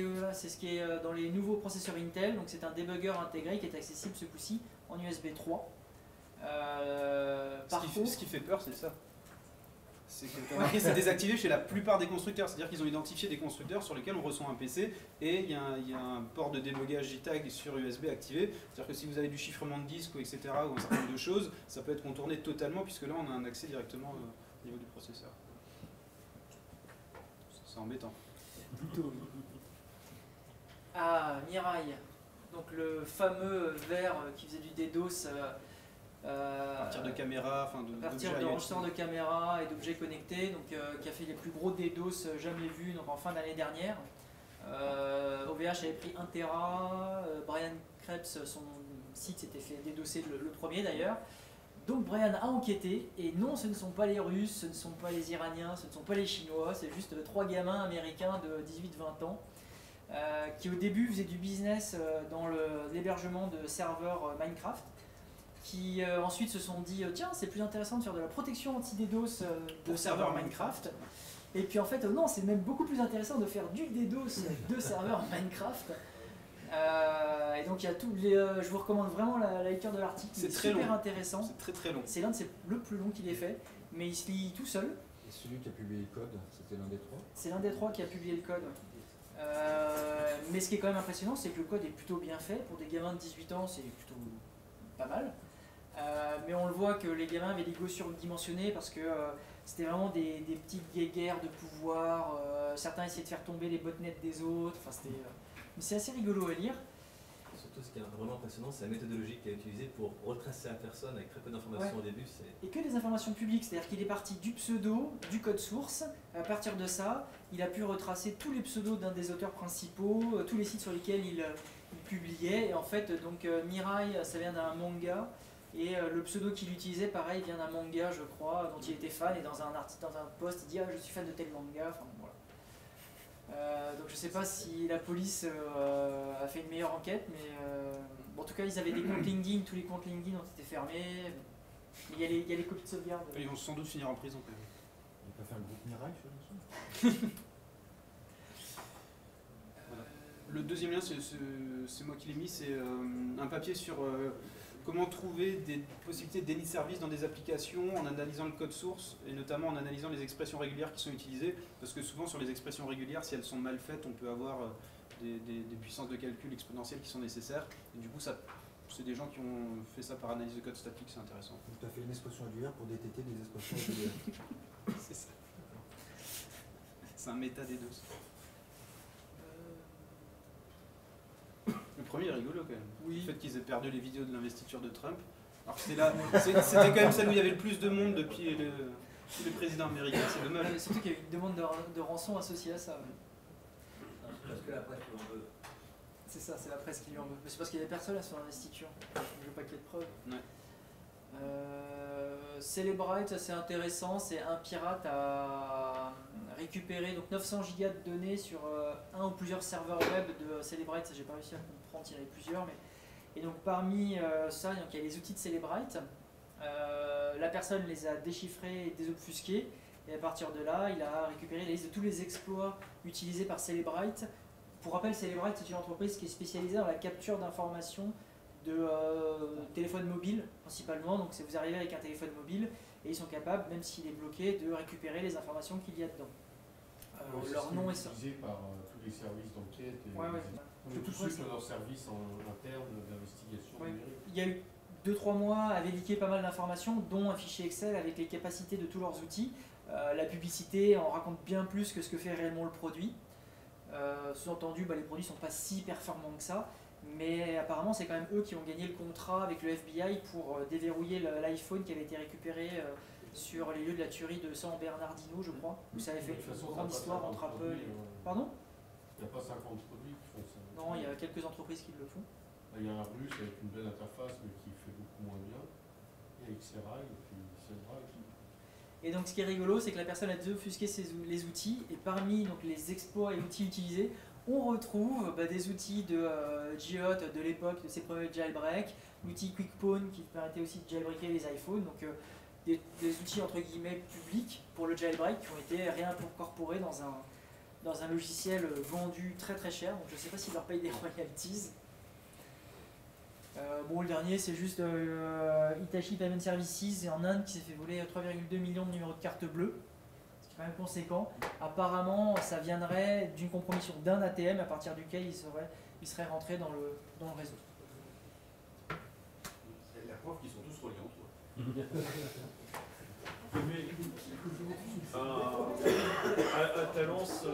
[SPEAKER 1] est dans les nouveaux processeurs Intel. Donc c'est un debugger intégré qui est accessible ce coup-ci en USB 3.
[SPEAKER 2] Ce qui fait peur, c'est ça. C'est que c'est désactivé chez la plupart des constructeurs. C'est-à-dire qu'ils ont identifié des constructeurs sur lesquels on reçoit un PC et il y a un port de débogage JTAG sur USB activé. C'est-à-dire que si vous avez du chiffrement de disque, etc., ou un certain nombre de choses, ça peut être contourné totalement puisque là on a un accès directement au niveau du processeur. C'est embêtant.
[SPEAKER 1] Plutôt. Ah, Mirai. Donc le fameux verre qui faisait du DDoS.
[SPEAKER 2] À partir de caméras, enfin
[SPEAKER 1] à partir d'enregistreurs de caméras et d'objets connectés, donc qui a fait les plus gros DDoS jamais vus donc en fin d'année dernière. OVH avait pris 1 Tera, Brian Krebs, son site s'était fait dédosser le premier d'ailleurs. Donc Brian a enquêté, et non, ce ne sont pas les Russes, ce ne sont pas les Iraniens, ce ne sont pas les Chinois, c'est juste 3 gamins américains de 18-20 ans qui au début faisaient du business dans l'hébergement de serveurs Minecraft, qui ensuite se sont dit tiens, c'est plus intéressant de faire de la protection anti-DDoS de serveurs Minecraft. Et puis en fait non, c'est même beaucoup plus intéressant de faire du DDoS de serveurs Minecraft. Et donc il y a tous les, je vous recommande vraiment la lecture de l'article, c'est super intéressant.
[SPEAKER 2] C'est très long.
[SPEAKER 1] C'est l'un de le plus long qu'il ait fait, mais il se lit tout seul.
[SPEAKER 7] Et celui qui a publié le code, c'était l'un des 3?
[SPEAKER 1] C'est l'un des 3 qui a publié le code. Mais ce qui est quand même impressionnant, c'est que le code est plutôt bien fait. Pour des gamins de 18 ans, c'est plutôt pas mal. Mais on le voit que les gamins avaient l'ego surdimensionné parce que c'était vraiment des petites guéguerres de pouvoir. Certains essayaient de faire tomber les botnets des autres. Enfin, mais c'est assez rigolo à lire.
[SPEAKER 6] Surtout, ce qui est vraiment impressionnant, c'est la méthodologie qu'il a utilisée pour retracer la personne avec très peu d'informations au début.
[SPEAKER 1] Et que des informations publiques, c'est-à-dire qu'il est parti du pseudo, du code source. À partir de ça, il a pu retracer tous les pseudos d'un des auteurs principaux, tous les sites sur lesquels il publiait. Et en fait, donc Mirai, ça vient d'un manga. Et le pseudo qu'il utilisait, pareil, vient d'un manga, je crois, dont il était fan. Et dans un article, dans un post, il dit je suis fan de tel manga. Enfin, voilà. Donc je sais pas si la police a fait une meilleure enquête, mais bon, en tout cas ils avaient des comptes LinkedIn, tous les comptes LinkedIn ont été fermés. Il y a les copies de sauvegarde.
[SPEAKER 2] Ils vont sans doute finir en prison quand même.
[SPEAKER 7] Il n'a pas fait un groupe Mirai,
[SPEAKER 2] Voilà. Le deuxième lien, c'est moi qui l'ai mis, c'est un papier sur comment trouver des possibilités de déni de service dans des applications en analysant le code source et notamment en analysant les expressions régulières qui sont utilisées, parce que souvent sur les expressions régulières, si elles sont mal faites, on peut avoir des puissances de calcul exponentielles qui sont nécessaires, et du coup c'est des gens qui ont fait ça par analyse de code statique, c'est intéressant.
[SPEAKER 7] Donc tu as fait une expression régulière pour détecter des expressions régulières.
[SPEAKER 2] C'est ça. C'est un méta des deux. Le premier est rigolo quand même.
[SPEAKER 1] Oui.
[SPEAKER 2] Le fait qu'ils aient perdu les vidéos de l'investiture de Trump, Alors c'était quand même celle où il y avait le plus de monde depuis tous les présidents américains, c'est dommage.
[SPEAKER 1] Surtout qu'il y a eu une demande de rançon associée à ça.
[SPEAKER 6] Parce que la presse lui en veut.
[SPEAKER 1] C'est ça, c'est la presse qui lui en veut. Mais c'est parce qu'il y a personne à son investiture. Je veux pas qu'il y ait de preuves.
[SPEAKER 2] Ouais.
[SPEAKER 1] Celebrite, ça c'est intéressant, c'est un pirate à récupérer donc 900 gigas de données sur un ou plusieurs serveurs web de Celebrite, ça j'ai pas réussi à comprendre, il y en avait plusieurs. Et donc parmi ça, donc, il y a les outils de Celebrite, la personne les a déchiffrés et désobfusqués, et à partir de là, il a récupéré la liste de tous les exploits utilisés par Celebrite. Pour rappel, Celebrite c'est une entreprise qui est spécialisée dans la capture d'informations de téléphone mobile principalement, donc c'est vous arrivez avec un téléphone mobile et ils sont capables, même s'il est bloqué, de récupérer les informations qu'il y a dedans. Leur nom est
[SPEAKER 4] utilisé par tous les services d'enquête et
[SPEAKER 1] ouais.
[SPEAKER 4] tous ceux qui ont leur service interne d'investigation numérique.
[SPEAKER 1] Il y a eu 2-3 mois avait leaké pas mal d'informations, dont un fichier Excel avec les capacités de tous leurs outils. La publicité en raconte bien plus que ce que fait réellement le produit. Sous-entendu, les produits ne sont pas si performants que ça. Mais apparemment, c'est quand même eux qui ont gagné le contrat avec le FBI pour déverrouiller l'iPhone qui avait été récupéré sur les lieux de la tuerie de San Bernardino, je crois, où ça avait fait une grande histoire entre Apple et... Pardon ?
[SPEAKER 4] Il n'y a pas 50 produits qui font ça.
[SPEAKER 1] Non, il y a quelques entreprises qui le font.
[SPEAKER 4] Il y a un russe avec une belle interface, mais qui fait beaucoup moins bien. Et Xerai, et puis Celebrite.
[SPEAKER 1] Et donc, ce qui est rigolo, c'est que la personne a désobfusqué les outils, et parmi donc, les exploits et outils utilisés, on retrouve des outils de Giot de l'époque de ses premiers jailbreak, l'outil QuickPwn qui permettait aussi de jailbreaker les iPhones, donc des outils entre guillemets publics pour le jailbreak qui ont été réincorporés dans un logiciel vendu très très cher, donc je ne sais pas s'ils leur payent des royalties. Le dernier c'est juste Hitachi Payment Services en Inde qui s'est fait voler 3,2 millions de numéros de carte bleue. Quand même conséquent. Apparemment, ça viendrait d'une compromission d'un ATM à partir duquel il serait rentré dans le réseau.
[SPEAKER 6] C'est la preuve qu'ils sont tous reliés entre eux.
[SPEAKER 5] À Talence,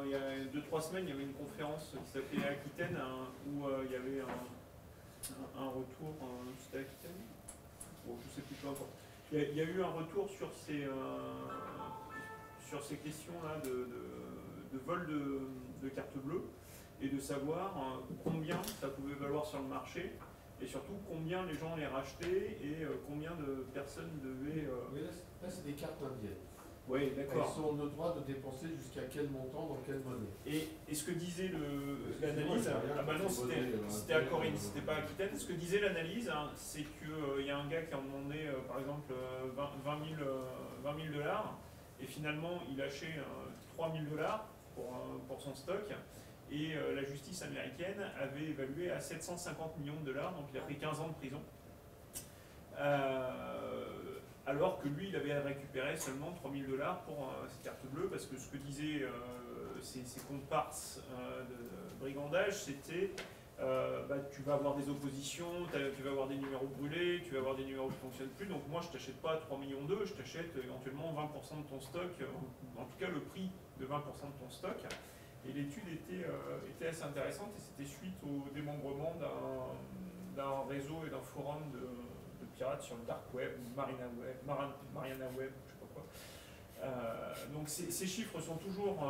[SPEAKER 5] il y a 2-3 semaines, il y avait une conférence qui s'appelait Aquitaine où il y avait un retour. C'était Aquitaine ? Bon, je ne sais plus, peu importe. Il y a eu un retour sur ces questions-là de vol de carte bleue et de savoir combien ça pouvait valoir sur le marché et surtout combien les gens les rachetaient et combien de personnes devaient...
[SPEAKER 4] Oui, là c'est des cartes indiennes.
[SPEAKER 5] Oui, d'accord.
[SPEAKER 4] Elles sont le droit de dépenser jusqu'à quel montant, dans quelle monnaie.
[SPEAKER 5] Et ce que disait l'analyse, non, c'était à Corinne, c'était pas à Aquitaine. Ce que disait l'analyse, c'est qu'il y a un gars qui a demandé par exemple 20 000 $. Et finalement, il lâchait 3 000 $ pour son stock. Et la justice américaine avait évalué à 750 millions de $, donc il a pris 15 ans de prison. Alors que lui, il avait récupéré seulement 3 000 $ pour cette carte bleue, parce que ce que disaient ces comparses de brigandage, c'était tu vas avoir des oppositions, tu vas avoir des numéros brûlés, tu vas avoir des numéros qui ne fonctionnent plus, donc moi je t'achète pas 3 millions d'euros, je t'achète éventuellement 20% de ton stock, en tout cas le prix de 20% de ton stock. Et l'étude était assez intéressante et c'était suite au démembrement d'un réseau et d'un forum de pirates sur le dark web, Mariana Web, je sais pas quoi. Donc ces chiffres sont toujours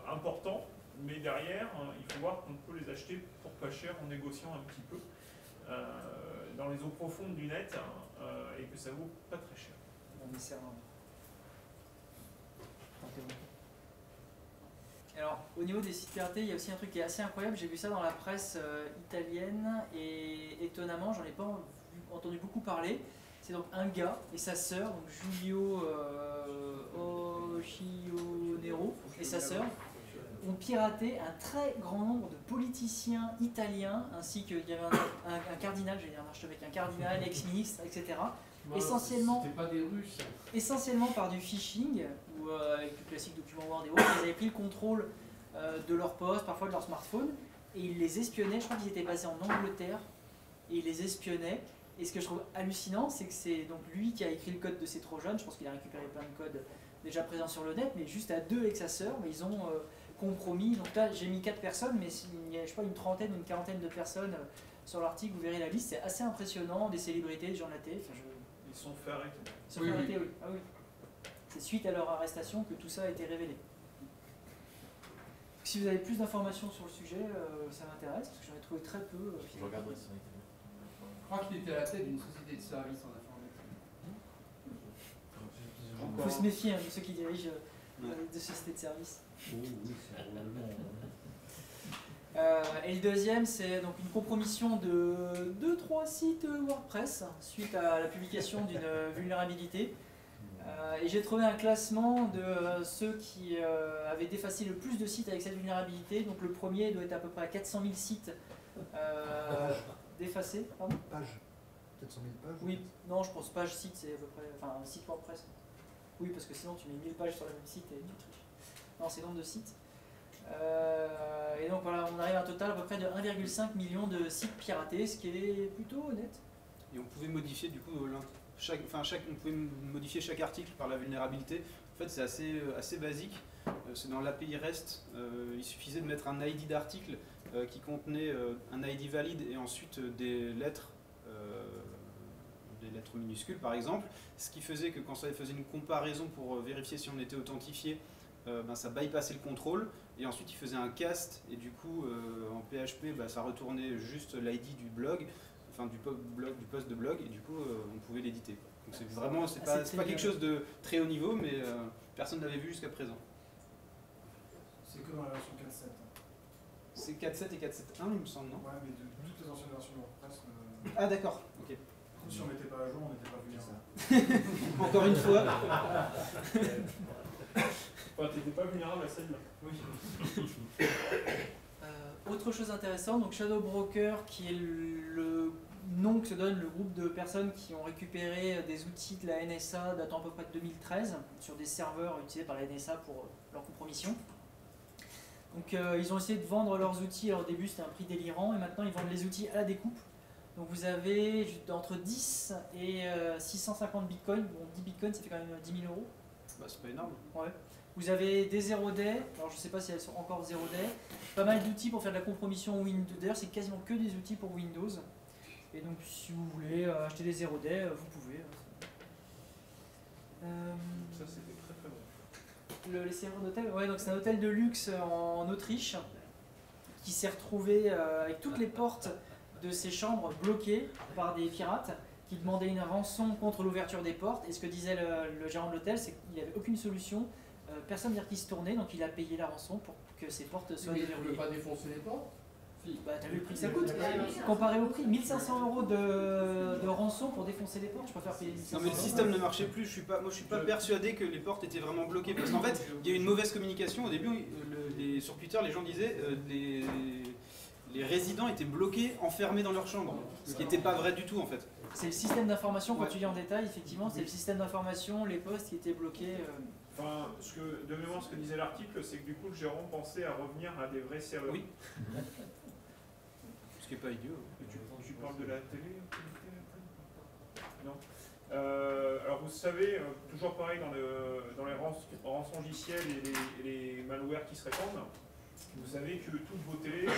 [SPEAKER 5] importants. Mais derrière, il faut voir qu'on peut les acheter pour pas cher en négociant un petit peu dans les eaux profondes du net et que ça vaut pas très cher.
[SPEAKER 1] Alors, au niveau des sites piratés, il y a aussi un truc qui est assez incroyable. J'ai vu ça dans la presse italienne et étonnamment, j'en ai pas entendu beaucoup parler. C'est donc un gars et sa sœur, donc Giulio Occhionero et sa sœur, ont piraté un très grand nombre de politiciens italiens, ainsi qu'il y avait un cardinal, j'allais dire un archevêque, un cardinal, ex-ministre, etc. Essentiellement,
[SPEAKER 4] c'était pas des Russes.
[SPEAKER 1] Essentiellement par du phishing, ou avec le classique document Word et autres, ils avaient pris le contrôle de leur poste, parfois de leur smartphone, et ils les espionnaient. Je crois qu'ils étaient basés en Angleterre, et ils les espionnaient. Et ce que je trouve hallucinant, c'est que c'est donc lui qui a écrit le code de ces Trojans. Je pense qu'il a récupéré plein de codes déjà présents sur le net, mais juste à deux avec sa sœur, mais ils ont compromis. Donc là, j'ai mis 4 personnes, mais il y a, je sais pas, une trentaine, une quarantaine de personnes sur l'article, vous verrez la liste, c'est assez impressionnant, des célébrités, des gens de la télé.
[SPEAKER 5] Ils sont fait arrêter.
[SPEAKER 1] Ils sont fait arrêter, oui. Ah oui. C'est suite à leur arrestation que tout ça a été révélé. Si vous avez plus d'informations sur le sujet, ça m'intéresse, parce que j'en ai trouvé très peu.
[SPEAKER 7] Je regarderai ça.
[SPEAKER 8] Je crois qu'il était à la tête d'une société de services en informatique.
[SPEAKER 1] Il faut se méfier de ceux qui dirigent des sociétés de services.
[SPEAKER 7] Oh, oui, c'est probablement.
[SPEAKER 1] Et le deuxième, c'est donc une compromission de 2-3 sites WordPress suite à la publication d'une vulnérabilité. Et j'ai trouvé un classement de ceux qui avaient défacé le plus de sites avec cette vulnérabilité. Donc le premier doit être à peu près à 400 000 sites défacés. Pardon ?
[SPEAKER 7] Pages. 400 000 pages.
[SPEAKER 1] Oui, non, je pense page site, c'est à peu près. Enfin, un site WordPress. Oui, parce que sinon tu mets 1000 pages sur le même site et tu triches. Non, c'est nombre de sites. Et donc voilà, on arrive à un total à peu près de 1,5 million de sites piratés, ce qui est plutôt honnête.
[SPEAKER 2] Et on pouvait modifier du coup on pouvait modifier chaque article par la vulnérabilité. En fait, c'est assez basique. C'est dans l'API REST. Il suffisait de mettre un ID d'article qui contenait un ID valide et ensuite des lettres minuscules par exemple. Ce qui faisait que quand ça faisait une comparaison pour vérifier si on était authentifié, ça bypassait le contrôle. Et ensuite, il faisait un cast et du coup, en PHP, ça retournait juste l'ID du blog. Enfin du post de blog, et du coup on pouvait l'éditer. Donc c'est vraiment, c'est pas quelque chose de très haut niveau, mais personne ne l'avait vu jusqu'à présent.
[SPEAKER 3] C'est que dans la version 4.7.
[SPEAKER 2] C'est 4.7 et 4.7.1 il me semble, non?
[SPEAKER 3] Ouais, mais de toutes les anciennes versions de WordPress,
[SPEAKER 2] Ah d'accord, ok.
[SPEAKER 3] si on mettait pas à jour, on n'était pas vu ça.
[SPEAKER 2] Encore une fois.
[SPEAKER 5] Enfin, t'étais pas vulnérable à celle-là.
[SPEAKER 3] Oui.
[SPEAKER 1] Autre chose intéressante, donc Shadow Broker, qui est le nom que se donne le groupe de personnes qui ont récupéré des outils de la NSA datant à peu près de 2013 sur des serveurs utilisés par la NSA pour leur compromission. Donc ils ont essayé de vendre leurs outils. Alors, au début c'était un prix délirant et maintenant ils vendent les outils à la découpe. Donc vous avez entre 10 et 650 bitcoins. Bon, 10 bitcoins ça fait quand même 10 000 euros.
[SPEAKER 2] C'est pas énorme.
[SPEAKER 1] Ouais. Vous avez des 0-day, alors je ne sais pas si elles sont encore 0-day, pas mal d'outils pour faire de la compromission Windows. D'ailleurs, c'est quasiment que des outils pour Windows. Et donc, si vous voulez acheter des 0-day, vous pouvez.
[SPEAKER 5] Ça, c'était très très bon.
[SPEAKER 1] Les serveurs d'hôtel, ouais, donc c'est un hôtel de luxe en Autriche qui s'est retrouvé avec toutes les portes de ses chambres bloquées par des pirates qui demandaient une rançon contre l'ouverture des portes. Et ce que disait le gérant de l'hôtel, c'est qu'il n'y avait aucune solution. Personne vers qui se tournait, donc il a payé la rançon pour que ces portes soient déverrouillées.
[SPEAKER 8] Mais tu ne peux pas défoncer les portes?
[SPEAKER 1] Si. Bah t'as vu le prix que ça coûte? Comparé au prix, 1500 € de rançon pour défoncer les portes, je préfère payer 1500 €.
[SPEAKER 2] Non mais le système ne marchait plus, je suis pas persuadé que les portes étaient vraiment bloquées. Parce qu'en fait, il y a eu une mauvaise communication. Au début, sur Twitter, les gens disaient les résidents étaient bloqués, enfermés dans leur chambre. Ce qui n'était pas vrai du tout en fait.
[SPEAKER 1] C'est le système d'information, quand
[SPEAKER 2] Ouais.
[SPEAKER 1] tu lis en détail, effectivement, c'est le système d'information, les postes qui étaient bloqués.
[SPEAKER 5] Enfin, de mémoire, ce que disait l'article, c'est que du coup, le gérant pensait à revenir à des vrais serveurs.
[SPEAKER 2] Oui. Ce qui n'est pas idiot.
[SPEAKER 5] Tu parles de la télé? Non. Alors vous savez, toujours pareil dans les rançongiciels et les malwares qui se répandent, vous savez que toutes vos télés,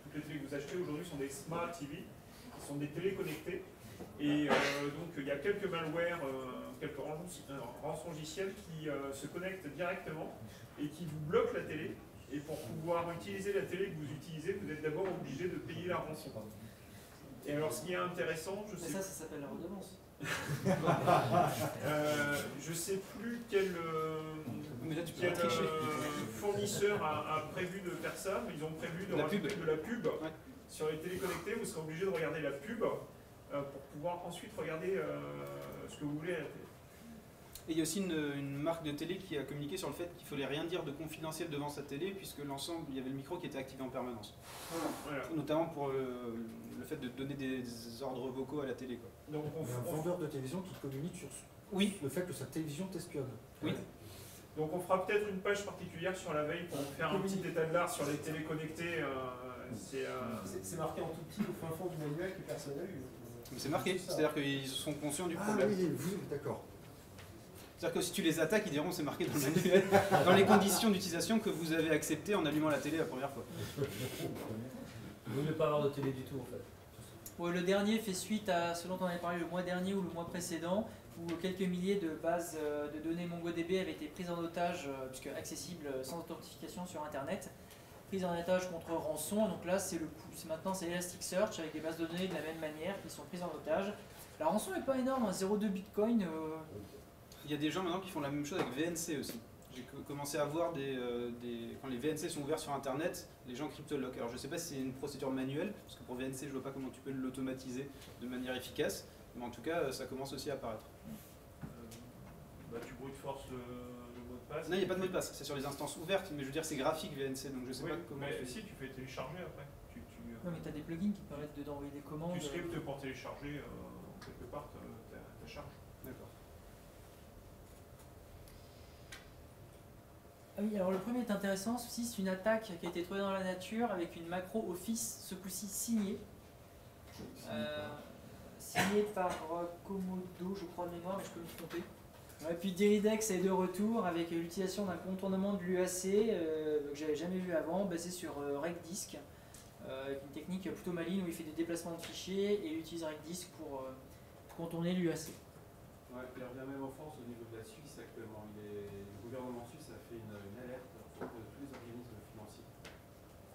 [SPEAKER 5] toutes les télés que vous achetez aujourd'hui sont des Smart TV, qui sont des télés connectées. Et donc il y a quelques malwares, quelques rançongiciels qui se connectent directement et qui vous bloquent la télé. Et pour pouvoir utiliser la télé que vous utilisez, vous êtes d'abord obligé de payer la rançon. Et alors ce qui est intéressant,
[SPEAKER 1] Mais ça s'appelle la redevance.
[SPEAKER 5] Je sais plus quel fournisseur a prévu de faire ça, mais ils ont prévu de rajouter de la pub sur les téléconnectés. Vous serez obligé de regarder la pub pour pouvoir ensuite regarder ce que vous voulez à la télé.
[SPEAKER 2] Et il y a aussi une marque de télé qui a communiqué sur le fait qu'il ne fallait rien dire de confidentiel devant sa télé, puisque l'ensemble, il y avait le micro qui était activé en permanence.
[SPEAKER 5] Voilà.
[SPEAKER 2] Notamment pour le fait de donner des ordres vocaux à la télé. Quoi.
[SPEAKER 5] Donc
[SPEAKER 7] Il y a un vendeur de télévision qui communique sur le fait que sa télévision t'espionne.
[SPEAKER 2] Oui.
[SPEAKER 5] Donc on fera peut-être une page particulière sur la veille pour faire un petit état de l'art sur les téléconnectés.
[SPEAKER 3] C'est marqué en tout petit au fin fond du manuel que personne n'a eu.
[SPEAKER 2] Mais c'est marqué, c'est-à-dire qu'ils sont conscients du
[SPEAKER 7] Ah
[SPEAKER 2] problème.
[SPEAKER 7] oui, d'accord.
[SPEAKER 2] C'est-à-dire que si tu les attaques, ils diront c'est marqué dans le manuel, dans les conditions d'utilisation que vous avez acceptées en allumant la télé la première fois.
[SPEAKER 6] Vous ne voulez pas avoir de télé du tout en fait.
[SPEAKER 1] Ouais, le dernier fait suite à ce dont on avait parlé le mois dernier ou le mois précédent, où quelques milliers de bases de données MongoDB avaient été prises en otage, puisque accessibles sans authentification sur Internet, prises en otage contre rançon. Donc là, maintenant c'est Elasticsearch avec des bases de données de la même manière qui sont prises en otage. La rançon n'est pas énorme, hein, 0,2 Bitcoin.
[SPEAKER 2] Il y a des gens maintenant qui font la même chose avec VNC aussi. J'ai commencé à voir quand les VNC sont ouverts sur Internet, les gens cryptoloquent. Alors je ne sais pas si c'est une procédure manuelle, parce que pour VNC, je ne vois pas comment tu peux l'automatiser de manière efficace, mais en tout cas, ça commence aussi à apparaître.
[SPEAKER 5] Tu brute force le mot de passe.
[SPEAKER 2] Non, il n'y a pas de mot de passe, c'est sur les instances ouvertes, mais je veux dire, c'est graphique VNC, donc je ne sais
[SPEAKER 5] Oui,
[SPEAKER 2] pas comment.
[SPEAKER 5] mais si, tu fais télécharger après.
[SPEAKER 1] Non, mais tu as des plugins qui te permettent d'envoyer des commandes.
[SPEAKER 5] Tu scriptes pour télécharger quelque part ta charge.
[SPEAKER 2] D'accord.
[SPEAKER 1] Ah oui, alors le premier est intéressant, ceci c'est une attaque qui a été trouvée dans la nature avec une macro Office, ce coup-ci signée. Signée par Komodo, je crois de mémoire, mais je peux me tromper. Et puis Diridex est de retour avec l'utilisation d'un contournement de l'UAC que j'avais jamais vu avant, basé sur Regdisk, avec une technique plutôt maligne où il fait des déplacements de fichiers et il utilise Regdisk pour contourner l'UAC.
[SPEAKER 4] Ouais, il revient même en France au niveau de la Suisse actuellement. Le gouvernement suisse a fait une alerte pour tous les organismes financiers.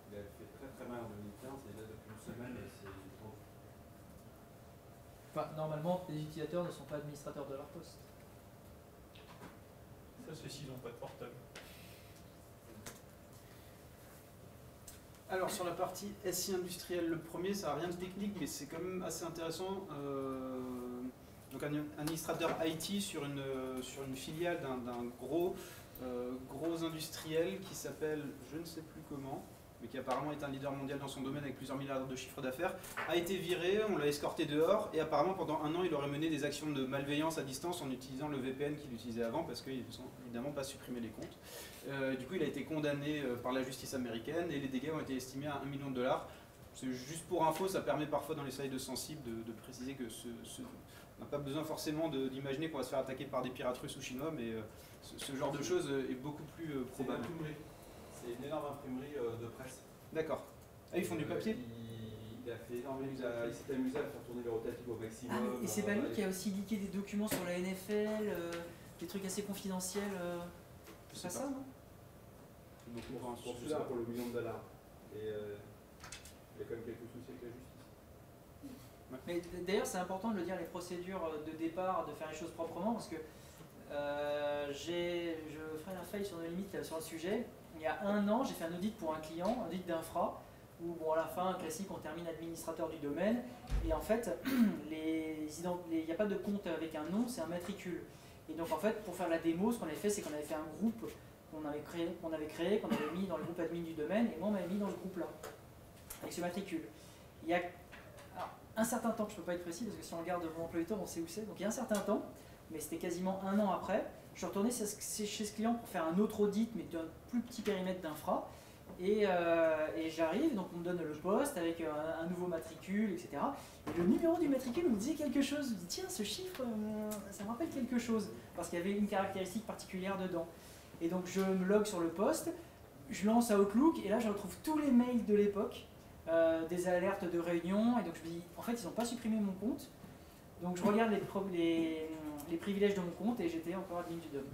[SPEAKER 4] Il a fait très très mal en 2015 et là depuis une semaine c'est trop.
[SPEAKER 1] Enfin, normalement, les utilisateurs ne sont pas administrateurs de leur poste.
[SPEAKER 5] Ça, c'est s'ils n'ont pas de portable.
[SPEAKER 2] Alors sur la partie SI industriel, le premier, ça n'a rien de technique, mais c'est quand même assez intéressant. Donc un administrateur IT sur une filiale d'un gros industriel qui s'appelle, je ne sais plus comment, mais qui apparemment est un leader mondial dans son domaine avec plusieurs milliards de chiffres d'affaires, a été viré, on l'a escorté dehors, et apparemment pendant un an il aurait mené des actions de malveillance à distance en utilisant le VPN qu'il utilisait avant, parce qu'ils n'ont évidemment pas supprimé les comptes. Du coup il a été condamné par la justice américaine, et les dégâts ont été estimés à $1 million. C'est juste pour info, ça permet parfois dans les slides sensibles de préciser que on n'a pas besoin forcément d'imaginer qu'on va se faire attaquer par des pirates russes ou chinois, mais ce genre de choses est beaucoup plus probable.
[SPEAKER 4] C'est une énorme imprimerie de presse.
[SPEAKER 2] D'accord. Ah, ils font du papier?
[SPEAKER 4] Il a fait énormément, il s'est amusé à faire tourner les rotatifs au maximum.
[SPEAKER 1] Ah, et c'est pas lui qui a aussi leaké des documents sur la NFL, des trucs assez confidentiels. C'est pas ça, non?
[SPEAKER 4] Pour celui-là, pour le $1 million. Et il y a quand même quelques soucis avec la justice.
[SPEAKER 1] Mais d'ailleurs, c'est important de le dire, les procédures de départ, de faire les choses proprement, parce que je ferai un fail sur nos limites sur le sujet. Il y a un an, j'ai fait un audit pour un client, un audit d'infra, où bon, à la fin, classique, on termine administrateur du domaine, et en fait, il n'y a pas de compte avec un nom, c'est un matricule. Et donc en fait, pour faire la démo, ce qu'on avait fait, c'est qu'on avait fait un groupe qu'on avait créé, qu'on avait mis dans le groupe admin du domaine, et moi on m'avait mis dans ce groupe-là, avec ce matricule. Il y a un certain temps, je ne peux pas être précis, parce que si on regarde mon emploi du temps, on sait où c'est, donc il y a un certain temps, mais c'était quasiment un an après, je suis retourné chez ce client pour faire un autre audit, mais d'un plus petit périmètre d'infra, et j'arrive, donc on me donne le poste avec un nouveau matricule, etc. Et le numéro du matricule me disait quelque chose, je me dis tiens, ce chiffre, ça me rappelle quelque chose, parce qu'il y avait une caractéristique particulière dedans. Et donc je me log sur le poste, je lance Outlook, et là je retrouve tous les mails de l'époque, des alertes de réunion, et donc je me dis, en fait ils n'ont pas supprimé mon compte, donc je regarde les privilèges de mon compte, et j'étais encore admin du DOM.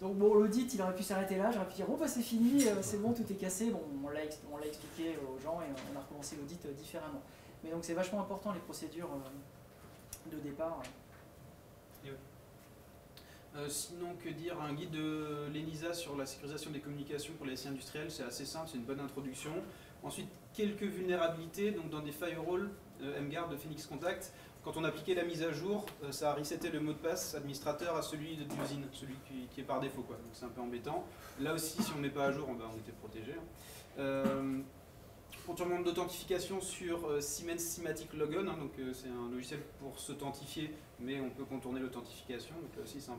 [SPEAKER 1] Donc bon, l'audit il aurait pu s'arrêter là, j'aurais pu dire bon bah c'est fini, c'est bon, tout est cassé, bon on l'a expliqué aux gens, et on a recommencé l'audit différemment. Mais donc c'est vachement important les procédures de départ.
[SPEAKER 2] Sinon, que dire, un guide de l'ENISA sur la sécurisation des communications pour les SI industriels, c'est assez simple, c'est une bonne introduction. Ensuite, quelques vulnérabilités, donc dans des firewalls, mGuard de Phoenix Contact, quand on appliquait la mise à jour, ça a reseté le mot de passe administrateur à celui d'usine, celui qui est par défaut, quoi. Donc c'est un peu embêtant. Là aussi, si on ne met pas à jour, on était protégé. Contournement d'authentification sur Siemens Simatic Logon, hein, donc c'est un logiciel pour s'authentifier, mais on peut contourner l'authentification, donc là aussi c'est un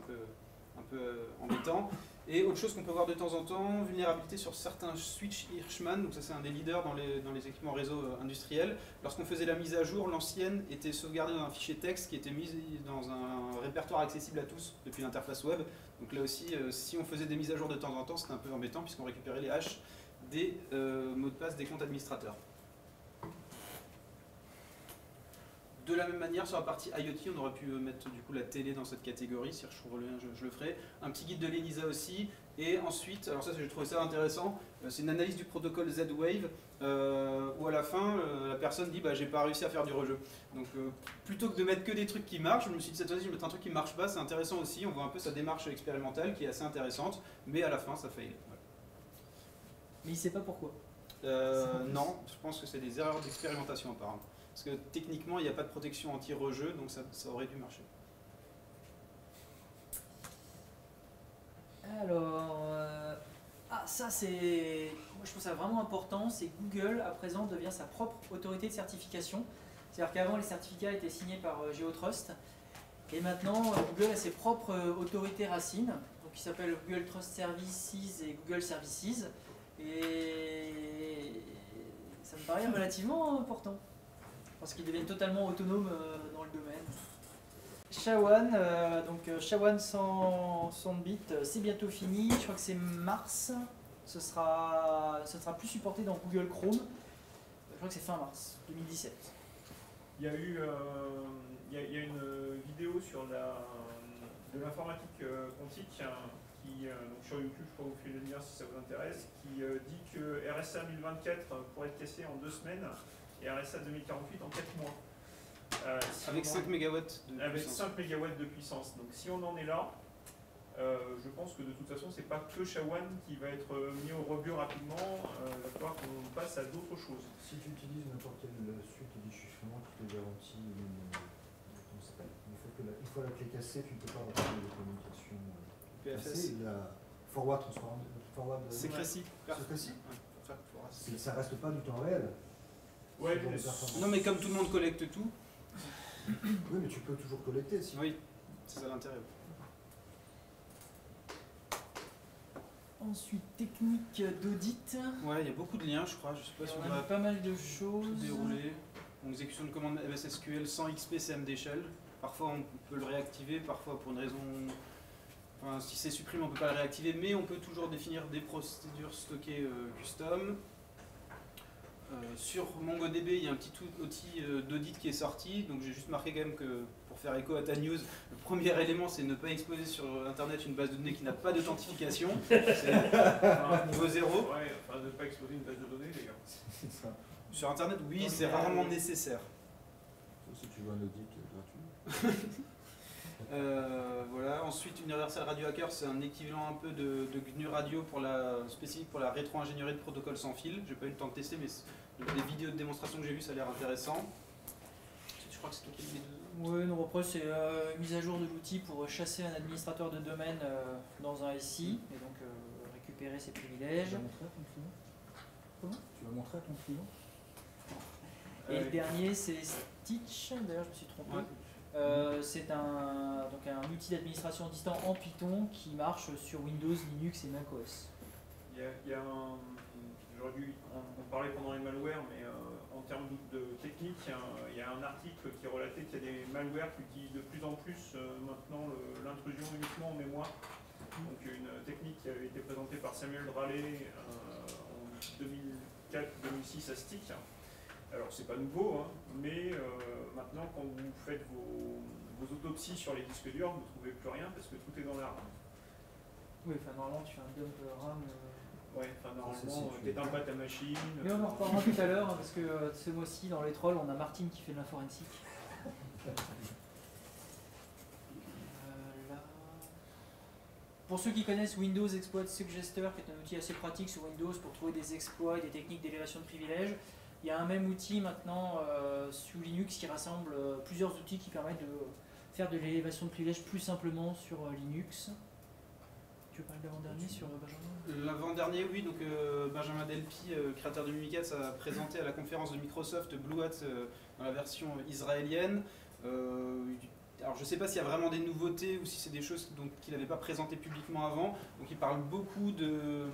[SPEAKER 2] peu embêtant. Et autre chose qu'on peut voir de temps en temps, vulnérabilité sur certains switch Hirschman, donc ça c'est un des leaders dans les équipements réseau industriels. Lorsqu'on faisait la mise à jour, l'ancienne était sauvegardée dans un fichier texte qui était mis dans un répertoire accessible à tous depuis l'interface web. Donc là aussi, si on faisait des mises à jour de temps en temps, c'était un peu embêtant puisqu'on récupérait les hashes des mots de passe des comptes administrateurs. De la même manière, sur la partie IoT, on aurait pu mettre du coup la télé dans cette catégorie. Si je trouve le lien, je le ferai. Un petit guide de l'ENISA aussi. Et ensuite, alors ça, j'ai trouvé ça intéressant, c'est une analyse du protocole Z-Wave, où à la fin, la personne dit bah, j'ai pas réussi à faire du rejeu. Donc plutôt que de mettre que des trucs qui marchent, je me suis dit cette fois-ci, je vais mettre un truc qui marche pas, c'est intéressant aussi. On voit un peu sa démarche expérimentale qui est assez intéressante, mais à la fin, ça fail. Voilà.
[SPEAKER 1] Mais il sait pas pourquoi.
[SPEAKER 2] Non, je pense que c'est des erreurs d'expérimentation apparemment. Parce que techniquement, il n'y a pas de protection anti-rejeu, donc ça aurait dû marcher.
[SPEAKER 1] Alors, ça c'est, moi je trouve ça vraiment important, c'est que Google à présent devient sa propre autorité de certification. C'est-à-dire qu'avant les certificats étaient signés par GeoTrust, et maintenant Google a ses propres autorités racines, donc qui s'appellent Google Trust Services et Google Services, et ça me paraît relativement important, parce qu'ils deviennent totalement autonomes dans le domaine. SHA-1, donc SHA-1 100 bits, c'est bientôt fini, je crois que c'est mars, ce sera plus supporté dans Google Chrome, je crois que c'est fin mars 2017.
[SPEAKER 5] Il y a eu il y a une vidéo sur de l'informatique quantique qui, donc sur YouTube, je crois que vous faites le lien si ça vous intéresse, qui dit que RSA 1024 pourrait être cassé en 2 semaines et RSA 2048 en 4 mois.
[SPEAKER 2] Avec 5 MW de
[SPEAKER 5] avec
[SPEAKER 2] puissance.
[SPEAKER 5] 5 MW de puissance. Donc si on en est là, je pense que de toute façon, c'est pas que SHA-1 qui va être mis au rebut rapidement, il va falloir qu'on passe à d'autres choses.
[SPEAKER 7] Si tu utilises n'importe quelle suite de chiffrement qui te garantit comment ça s'appelle, le fait que une fois la clé cassée, tu ne peux pas retrouver les communications
[SPEAKER 2] PFS.
[SPEAKER 7] la forward
[SPEAKER 2] Secrecy.
[SPEAKER 7] Secrecy.
[SPEAKER 2] Ouais.
[SPEAKER 7] Ça reste pas du temps réel.
[SPEAKER 5] Ouais,
[SPEAKER 7] C'est dans
[SPEAKER 5] mais
[SPEAKER 7] les performances.
[SPEAKER 2] Non mais comme tout le monde collecte tout,
[SPEAKER 7] Oui, mais tu peux toujours collecter. Si.
[SPEAKER 2] oui, c'est ça l'intérêt.
[SPEAKER 1] Ensuite, technique d'audit,
[SPEAKER 2] Ouais, il y a beaucoup de liens je crois, je sais pas si on
[SPEAKER 1] on a
[SPEAKER 2] va
[SPEAKER 1] pas mal de
[SPEAKER 2] tout
[SPEAKER 1] choses.
[SPEAKER 2] dérouler. Donc, exécution de commande MS SQL sans XP CMD Shell. Parfois on peut le réactiver, parfois pour une raison... Enfin, si c'est supprimé on ne peut pas le réactiver, mais on peut toujours définir des procédures stockées custom. Sur MongoDB, il y a un petit outil d'audit qui est sorti, donc j'ai juste marqué quand même que, pour faire écho à ta news, le premier élément c'est ne pas exposer sur internet une base de données qui n'a pas d'authentification, c'est niveau 0.
[SPEAKER 5] Ouais, enfin, ne pas exploser une base de données, les gars.
[SPEAKER 7] C'est ça.
[SPEAKER 2] Sur internet, oui,
[SPEAKER 1] Dans
[SPEAKER 2] c'est
[SPEAKER 1] l'idéal,
[SPEAKER 2] rarement
[SPEAKER 1] oui.
[SPEAKER 2] nécessaire.
[SPEAKER 7] Sauf si tu veux un audit gratuit.
[SPEAKER 2] Voilà. Ensuite, Universal Radio Hacker, c'est un équivalent un peu de GNU Radio spécifique pour la rétro-ingénierie de protocole sans fil. J'ai pas eu le temps de tester, mais des vidéos de démonstration que j'ai vues, ça a l'air intéressant. Je crois que c'est toi qui l'as dit.
[SPEAKER 1] Oui, non, après c'est mise à jour de l'outil pour chasser un administrateur de domaine dans un SI, et donc récupérer ses
[SPEAKER 7] Tu
[SPEAKER 1] privilèges.
[SPEAKER 7] vas montrer à ton client
[SPEAKER 1] Comment
[SPEAKER 7] Tu vas montrer à ton client
[SPEAKER 1] Et le dernier c'est Stitch, d'ailleurs je me suis trompé.
[SPEAKER 2] Ouais.
[SPEAKER 1] C'est un outil d'administration distant en Python qui marche sur Windows, Linux et macOS.
[SPEAKER 5] Il y a un... J'aurais dû en parler pendant les malwares, mais en termes de technique, il y a un article qui relatait qu'il y a des malwares qui utilisent de plus en plus maintenant l'intrusion uniquement en mémoire. Donc une technique qui avait été présentée par Samuel Draley en 2004-2006 à STIC. Alors c'est pas nouveau, hein, mais maintenant quand vous faites vos autopsies sur les disques durs, vous ne trouvez plus rien parce que tout est dans la RAM.
[SPEAKER 1] Oui, enfin normalement tu fais un dump RAM.
[SPEAKER 5] Ouais, enfin normalement
[SPEAKER 7] c'est-
[SPEAKER 5] t'éteins pas ta machine.
[SPEAKER 1] Mais on en reparlera tout à l'heure, hein, parce que ce mois-ci, dans les trolls, on a Martine qui fait de l'inforensique. Là. Pour ceux qui connaissent Windows Exploit Suggester, qui est un outil assez pratique sur Windows pour trouver des exploits et des techniques d'élévation de privilèges, il y a un même outil maintenant sous Linux qui rassemble plusieurs outils qui permettent de faire de l'élévation de privilèges plus simplement sur Linux. Tu veux parler de l'avant-dernier sur Benjamin ?
[SPEAKER 2] L'avant-dernier, oui, donc Benjamin Delpy, créateur de Mimikatz, a présenté à la conférence de Microsoft Blue Hat dans la version israélienne. Alors je ne sais pas s'il y a vraiment des nouveautés ou si c'est des choses qu'il n'avait pas présentées publiquement avant. Donc il parle beaucoup de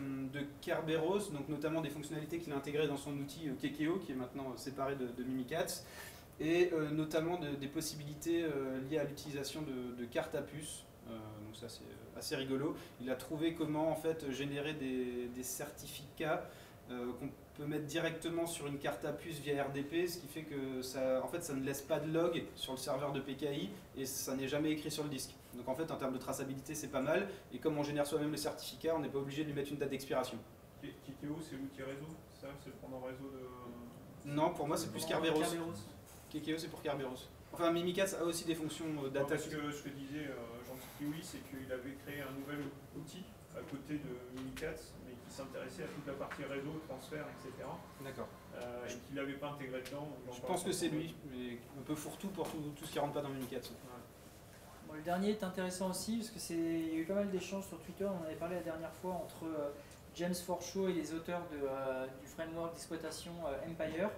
[SPEAKER 2] Kerberos, donc notamment des fonctionnalités qu'il a intégrées dans son outil Kekeo, qui est maintenant séparé de Mimikatz, et notamment des possibilités liées à l'utilisation de cartes à puce. Donc ça c'est assez rigolo. Il a trouvé comment en fait générer des certificats qu'on peut mettre directement sur une carte à puce via RDP, ce qui fait que ça, en fait, ça ne laisse pas de log sur le serveur de PKI et ça n'est jamais écrit sur le disque. Donc en fait, en termes de traçabilité, c'est pas mal. Et comme on génère soi-même le certificat, on n'est pas obligé de lui mettre une date d'expiration.
[SPEAKER 5] Kikeo, c'est l'outil réseau, ça, c'est le pendant réseau de...
[SPEAKER 2] Non, pour moi, c'est plus Kerberos. Kikeo, c'est pour Kerberos. Enfin, Mimikatz a aussi des fonctions data.
[SPEAKER 5] Parce que ce que disait Gentil Kiwi, c'est qu'il avait créé un nouvel outil à côté de Mimikatz, mais qui s'intéressait à toute la partie réseau, transfert, etc.
[SPEAKER 2] D'accord.
[SPEAKER 5] Et qu'il n'avait pas intégré dedans.
[SPEAKER 2] Je pense que c'est lui, mais un peu fourre-tout pour tout ce qui rentre pas dans Mimikatz.
[SPEAKER 5] Ouais.
[SPEAKER 1] Bon, le dernier est intéressant aussi parce que il y a eu pas mal d'échanges sur Twitter. On en avait parlé la dernière fois entre James Forshaw et les auteurs du framework d'exploitation Empire.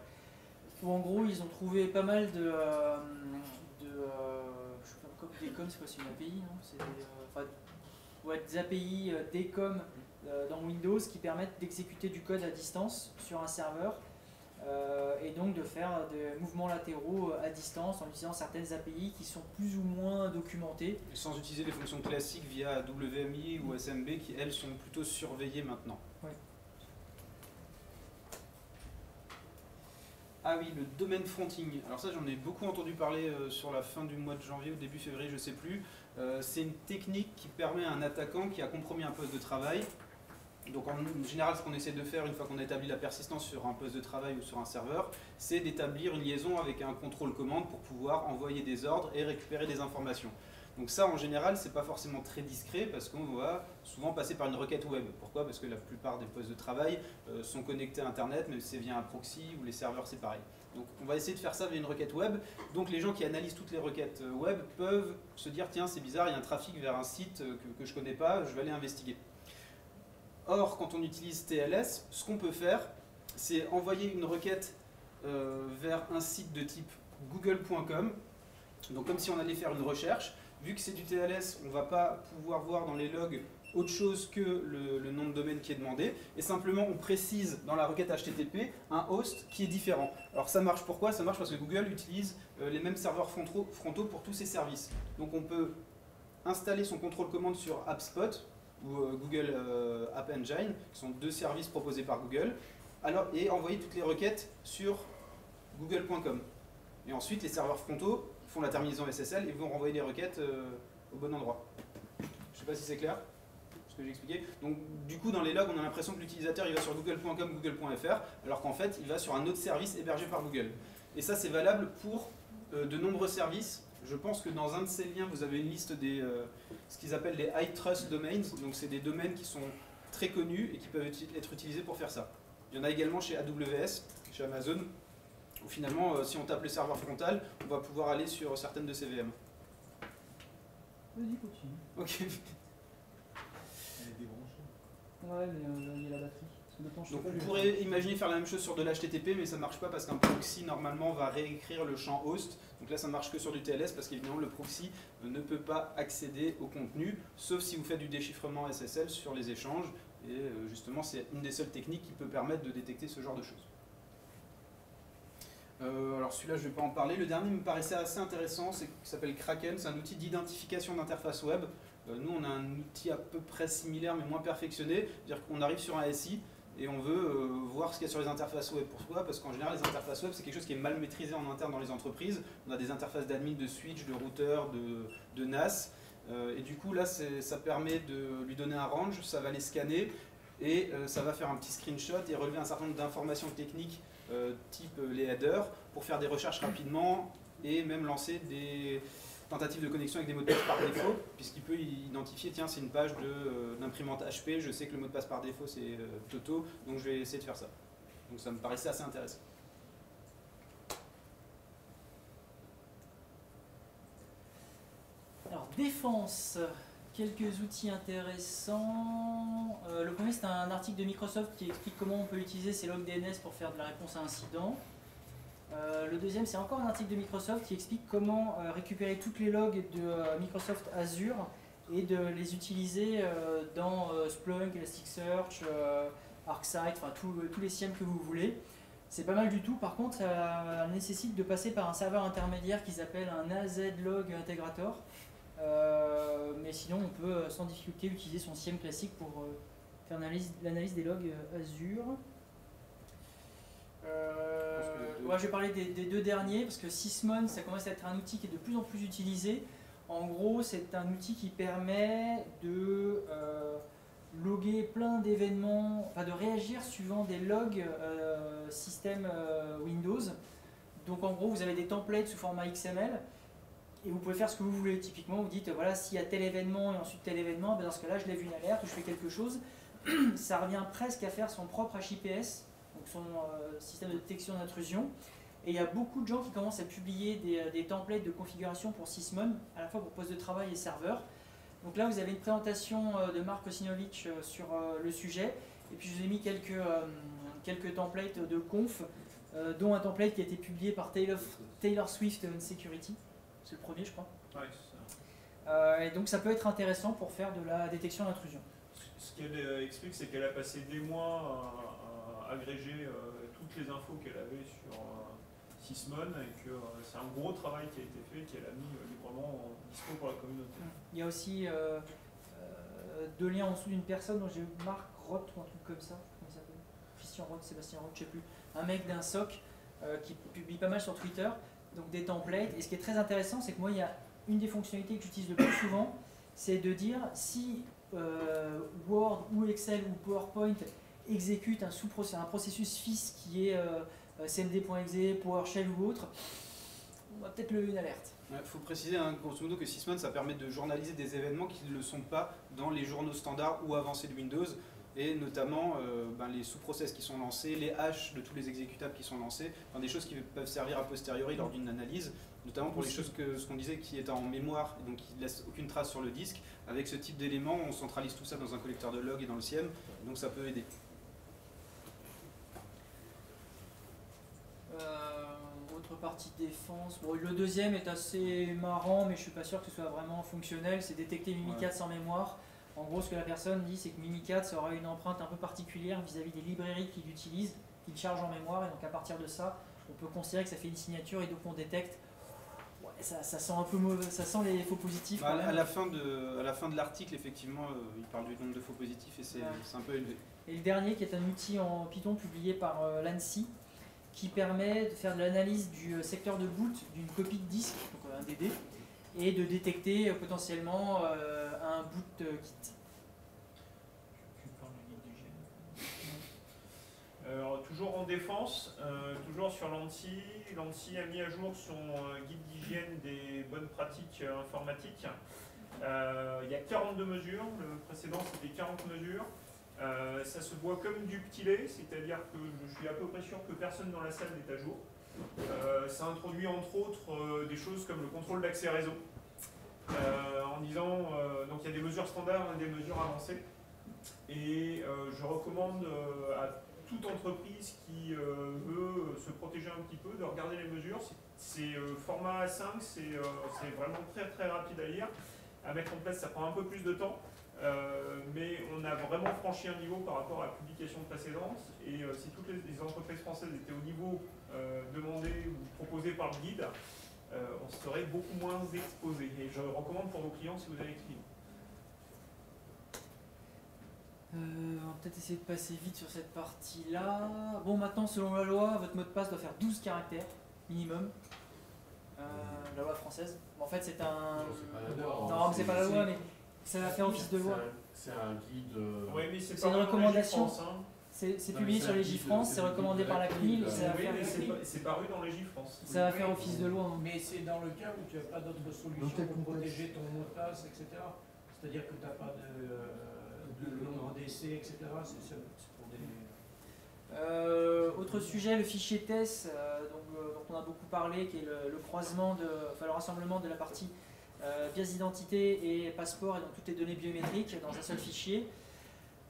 [SPEAKER 1] Où en gros, ils ont trouvé pas mal de je sais pas, comme DCOM, c'est quoi, c'est une API, non? C'est des API DCOM dans Windows qui permettent d'exécuter du code à distance sur un serveur et donc de faire des mouvements latéraux à distance en utilisant certaines API qui sont plus ou moins documentées.
[SPEAKER 2] Et sans utiliser les fonctions classiques via WMI ou SMB qui, elles, sont plutôt surveillées maintenant.
[SPEAKER 1] Oui.
[SPEAKER 2] Ah oui, le domaine fronting. Alors ça, j'en ai beaucoup entendu parler sur la fin du mois de janvier ou début février, je sais plus. C'est une technique qui permet à un attaquant qui a compromis un poste de travail. Donc en général, ce qu'on essaie de faire une fois qu'on a établi la persistance sur un poste de travail ou sur un serveur, c'est d'établir une liaison avec un contrôle-commande pour pouvoir envoyer des ordres et récupérer des informations. Donc ça, en général, c'est pas forcément très discret parce qu'on va souvent passer par une requête web. Pourquoi? Parce que la plupart des postes de travail sont connectés à Internet, même si c'est via un proxy ou les serveurs, c'est pareil. Donc on va essayer de faire ça via une requête web. Donc les gens qui analysent toutes les requêtes web peuvent se dire, tiens, c'est bizarre, il y a un trafic vers un site que je connais pas, je vais aller investiguer. Or, quand on utilise TLS, ce qu'on peut faire, c'est envoyer une requête vers un site de type google.com. Donc comme si on allait faire une recherche. Vu que c'est du TLS, on ne va pas pouvoir voir dans les logs autre chose que le nom de domaine qui est demandé. Et simplement, on précise dans la requête HTTP un host qui est différent. Alors ça marche pourquoi? Ça marche parce que Google utilise les mêmes serveurs frontaux pour tous ses services. Donc on peut installer son contrôle-commande sur AppSpot ou Google App Engine, qui sont deux services proposés par Google, et envoyer toutes les requêtes sur google.com. Et ensuite, les serveurs frontaux font la terminaison SSL et vont renvoyer les requêtes au bon endroit. Je ne sais pas si c'est clair, ce que j'ai expliqué. Donc, du coup, dans les logs, on a l'impression que l'utilisateur il va sur google.com, google.fr, alors qu'en fait, il va sur un autre service hébergé par Google. Et ça, c'est valable pour de nombreux services. Je pense que dans un de ces liens, vous avez une liste des ce qu'ils appellent les high trust domains. Donc, c'est des domaines qui sont très connus et qui peuvent être utilisés pour faire ça. Il y en a également chez AWS, chez Amazon, où finalement, si on tape le serveur frontal, on va pouvoir aller sur certaines de ces VM.
[SPEAKER 1] Vas-y, continue.
[SPEAKER 2] Ok.
[SPEAKER 3] Elle est débranchée.
[SPEAKER 1] Ouais, mais il y a la batterie.
[SPEAKER 2] Donc on pourrait imaginer faire la même chose sur de l'HTTP, mais ça ne marche pas parce qu'un proxy normalement va réécrire le champ host. Donc là ça ne marche que sur du TLS parce qu'évidemment le proxy ne peut pas accéder au contenu, sauf si vous faites du déchiffrement SSL sur les échanges. Et justement c'est une des seules techniques qui peut permettre de détecter ce genre de choses. Alors celui-là je ne vais pas en parler. Le dernier me paraissait assez intéressant, c'est qui s'appelle Kraken, c'est un outil d'identification d'interface web. Nous on a un outil à peu près similaire mais moins perfectionné, c'est-à-dire qu'on arrive sur un SI et on veut voir ce qu'il y a sur les interfaces web. Pourquoi? Parce qu'en général les interfaces web c'est quelque chose qui est mal maîtrisé en interne dans les entreprises. On a des interfaces d'admin, de switch, de routeur, de NAS et du coup là ça permet de lui donner un range, ça va les scanner et ça va faire un petit screenshot et relever un certain nombre d'informations techniques type les headers pour faire des recherches rapidement et même lancer des tentative de connexion avec des mots de passe par défaut, puisqu'il peut identifier, tiens, c'est une page d'imprimante HP, je sais que le mot de passe par défaut c'est Toto, donc je vais essayer de faire ça. Donc ça me paraissait assez intéressant.
[SPEAKER 1] Alors, défense, quelques outils intéressants. Le premier, c'est un article de Microsoft qui explique comment on peut utiliser ces logs DNS pour faire de la réponse à incidents. Le deuxième, c'est encore un article de Microsoft qui explique comment récupérer toutes les logs de Microsoft Azure et de les utiliser dans Splunk, Elasticsearch, ArcSight, enfin tous les SIEM que vous voulez. C'est pas mal du tout. Par contre, ça nécessite de passer par un serveur intermédiaire qui s'appelle un AZlog Integrator. Mais sinon, on peut sans difficulté utiliser son SIEM classique pour faire l'analyse des logs Azure. Ouais, je vais parler des deux derniers parce que Sysmon, ça commence à être un outil qui est de plus en plus utilisé. En gros, c'est un outil qui permet de loguer plein d'événements, enfin de réagir suivant des logs système Windows. Donc en gros, vous avez des templates sous format XML et vous pouvez faire ce que vous voulez. Typiquement, vous dites voilà, s'il y a tel événement et ensuite tel événement, ben dans ce cas-là, je lève une alerte ou je fais quelque chose. Ça revient presque à faire son propre HIPS, donc son système de détection d'intrusion. Et il y a beaucoup de gens qui commencent à publier des templates de configuration pour Sysmon, à la fois pour poste de travail et serveur. Donc là, vous avez une présentation de Mark Osinovic sur le sujet. Et puis, je vous ai mis quelques templates de conf, dont un template qui a été publié par Taylor Swift Security. C'est le premier, je crois.
[SPEAKER 5] Ouais, c'est ça.
[SPEAKER 1] Et donc, ça peut être intéressant pour faire de la détection d'intrusion.
[SPEAKER 5] Ce qu'elle explique, c'est qu'elle a passé des mois à agréger toutes les infos qu'elle avait sur Sysmon et que c'est un gros travail qui a été fait, qu'elle a mis librement en dispo pour la communauté.
[SPEAKER 1] Il y a aussi deux liens en dessous d'une personne dont j'ai eu Marc Roth ou un truc comme ça. Comment il s'appelle ? Christian Roth, Sébastien Roth, je sais plus. Un mec d'un SOC qui publie pas mal sur Twitter, donc des templates. Et ce qui est très intéressant, c'est que moi, il y a une des fonctionnalités que j'utilise le plus souvent, c'est de dire si Word ou Excel ou PowerPoint exécute un processus FIS qui est cmd.exe, PowerShell ou autre, on va peut-être lever une alerte.
[SPEAKER 2] Il faut préciser grosso modo que Sysmon, ça permet de journaliser des événements qui ne le sont pas dans les journaux standards ou avancés de Windows, et notamment les sous-process qui sont lancés, les hashes de tous les exécutables qui sont lancés, des choses qui peuvent servir a posteriori lors d'une analyse, notamment pour les choses ce qu'on disait qui est en mémoire et donc qui ne laisse aucune trace sur le disque. Avec ce type d'éléments, on centralise tout ça dans un collecteur de log et dans le SIEM, donc ça peut aider.
[SPEAKER 1] Autre partie défense. Bon, le deuxième est assez marrant, mais je suis pas sûr que ce soit vraiment fonctionnel. C'est détecter Mimikatz sans mémoire. En gros, ce que la personne dit, c'est que Mimikatz aura une empreinte un peu particulière vis-à-vis des librairies qu'il utilise, qu'il charge en mémoire, et donc à partir de ça, on peut considérer que ça fait une signature et donc on détecte. Ouais, ça sent un peu mauvais, ça sent les faux positifs.
[SPEAKER 2] À la fin de l'article, effectivement, il parle du nombre de faux positifs et c'est un peu élevé.
[SPEAKER 1] Et le dernier, qui est un outil en Python publié par l'ANSI, qui permet de faire de l'analyse du secteur de boot d'une copie de disque, donc un DD, et de détecter potentiellement un boot kit.
[SPEAKER 5] Alors, toujours en défense, toujours sur l'ANSI. L'ANSI a mis à jour son guide d'hygiène des bonnes pratiques informatiques. Il y a 42 mesures, le précédent c'était 40 mesures. Ça se voit comme du petit lait, c'est-à-dire que je suis à peu près sûr que personne dans la salle n'est à jour. Ça introduit entre autres des choses comme le contrôle d'accès réseau, en disant donc il y a des mesures standards et des mesures avancées. Et je recommande à toute entreprise qui veut se protéger un petit peu de regarder les mesures. C'est format A5, c'est vraiment très très rapide à lire. À mettre en place, ça prend un peu plus de temps. Mais on a vraiment franchi un niveau par rapport à la publication précédente, et si toutes les entreprises françaises étaient au niveau demandé ou proposé par le guide, on serait beaucoup moins exposé. Et je recommande pour vos clients si vous avez clients.
[SPEAKER 1] On va peut-être essayer de passer vite sur cette partie-là. Bon, maintenant, selon la loi, votre mot de passe doit faire 12 caractères minimum. La loi française. En fait, c'est un... Non, mais c'est pas la loi, mais ça va faire office de loi.
[SPEAKER 9] C'est un guide.
[SPEAKER 5] Oui, mais c'est
[SPEAKER 1] une recommandation.
[SPEAKER 5] Hein.
[SPEAKER 1] C'est publié sur Légifrance, c'est recommandé par la CNIL.
[SPEAKER 5] Oui, mais c'est paru dans Légifrance.
[SPEAKER 1] Ça va faire office de loi. Hein.
[SPEAKER 6] Mais c'est dans le cas où tu n'as pas d'autre solution pour protéger ton mot de passe, etc. C'est-à-dire que tu n'as pas de nombre d'essais, etc. C'est pour des...
[SPEAKER 1] Autre sujet, le fichier TES, dont on a beaucoup parlé, qui est le croisement, le rassemblement de la partie pièce d'identité et passeport, et donc toutes les données biométriques dans un seul fichier.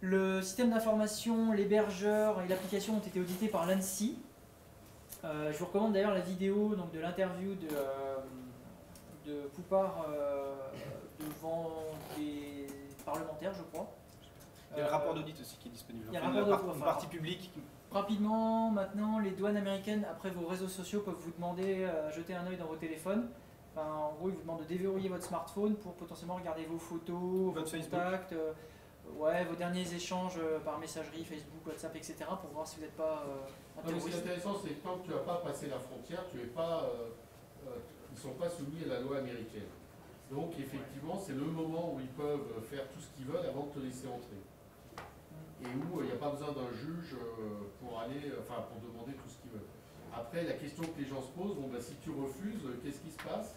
[SPEAKER 1] Le système d'information, l'hébergeur et l'application ont été audités par l'ANSI. Je vous recommande d'ailleurs la vidéo donc, de l'interview de Poupard devant des parlementaires, je crois.
[SPEAKER 2] Il y a le rapport d'audit aussi qui est disponible.
[SPEAKER 1] Il y a une
[SPEAKER 2] partie publique.
[SPEAKER 1] Rapidement, maintenant, les douanes américaines, après vos réseaux sociaux, peuvent vous demander à jeter un œil dans vos téléphones. En gros, ils vous demandent de déverrouiller votre smartphone pour potentiellement regarder vos photos, vos contacts, ouais, vos derniers échanges par messagerie, Facebook, WhatsApp, etc. pour voir si vous n'êtes pas un
[SPEAKER 9] Non, mais ce qui est
[SPEAKER 1] terroriste.
[SPEAKER 9] intéressant, c'est que tant que tu n'as pas passé la frontière, tu es pas, ils ne sont pas soumis à la loi américaine. Donc effectivement, c'est le moment où ils peuvent faire tout ce qu'ils veulent avant de te laisser entrer. Et où il n'y a pas besoin d'un juge pour aller, enfin pour demander tout ce qu'ils veulent. Après, la question que les gens se posent, bon, bah, si tu refuses, qu'est-ce qui se passe?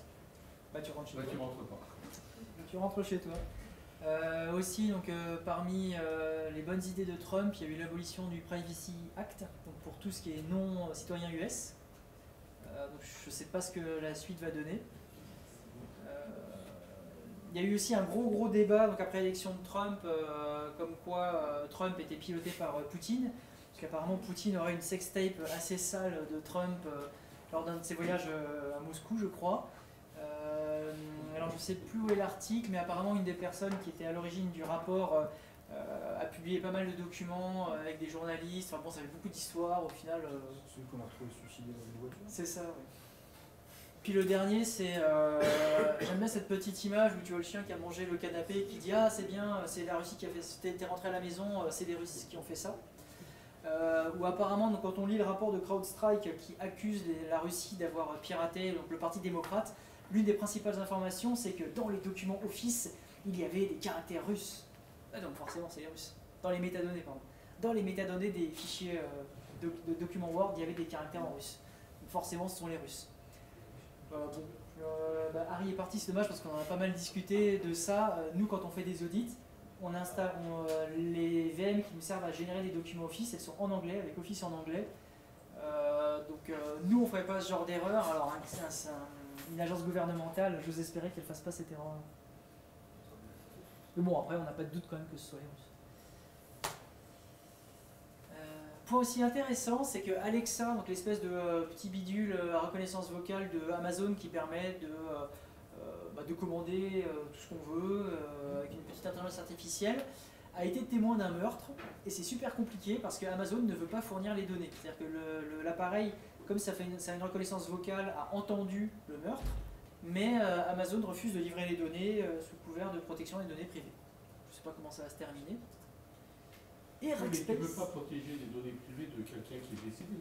[SPEAKER 1] Bah, tu rentres chez
[SPEAKER 9] Bah,
[SPEAKER 1] toi.
[SPEAKER 9] tu rentres pas.
[SPEAKER 1] Tu rentres chez toi. Aussi, donc, parmi les bonnes idées de Trump, il y a eu l'abolition du Privacy Act, donc pour tout ce qui est non citoyen US. Donc je ne sais pas ce que la suite va donner. Il y a eu aussi un gros débat donc après l'élection de Trump, comme quoi Trump était piloté par Poutine, parce qu'apparemment Poutine aurait une sextape assez sale de Trump lors d'un de ses voyages à Moscou, je crois. Alors je ne sais plus où est l'article, mais apparemment une des personnes qui était à l'origine du rapport a publié pas mal de documents avec des journalistes. Enfin bon, ça fait beaucoup d'histoires au final.
[SPEAKER 7] Celui qu'on a trouvé suicidé dans une voiture.
[SPEAKER 1] C'est ça, oui. Puis le dernier, c'est. J'aime bien cette petite image où tu vois le chien qui a mangé le canapé qui dit ah, c'est bien, c'est la Russie qui a fait. T'es rentré à la maison, c'est les Russes qui ont fait ça. Ou apparemment, donc, quand on lit le rapport de CrowdStrike qui accuse la Russie d'avoir piraté donc, le Parti démocrate, l'une des principales informations, c'est que dans les documents Office, il y avait des caractères russes. Ah, donc forcément, c'est les Russes. Dans les métadonnées, pardon. Dans les métadonnées des fichiers de documents Word, il y avait des caractères en russe. Donc forcément, ce sont les Russes. Harry est parti, c'est dommage parce qu'on en a pas mal discuté de ça. Nous, quand on fait des audits, on installe les VM qui nous servent à générer des documents Office, elles sont en anglais, avec Office en anglais. Nous, on ne ferait pas ce genre d'erreur. Alors, c'est une agence gouvernementale, j'ose espérer qu'elle ne fasse pas cette erreur. Mais bon, après, on n'a pas de doute quand même que ce soit les Russes. Point aussi intéressant, c'est que Alexa, donc l'espèce de petit bidule à reconnaissance vocale de Amazon qui permet de commander tout ce qu'on veut avec une petite intelligence artificielle, a été témoin d'un meurtre. Et c'est super compliqué parce que Amazon ne veut pas fournir les données. C'est-à-dire que l'appareil, comme ça a une reconnaissance vocale, a entendu le meurtre, mais Amazon refuse de livrer les données sous couvert de protection des données privées. Je ne sais pas comment ça va se terminer. Et
[SPEAKER 9] Oui, mais tu ne peux
[SPEAKER 1] Rackspace.
[SPEAKER 9] pas protéger les données privées de quelqu'un qui est décédé.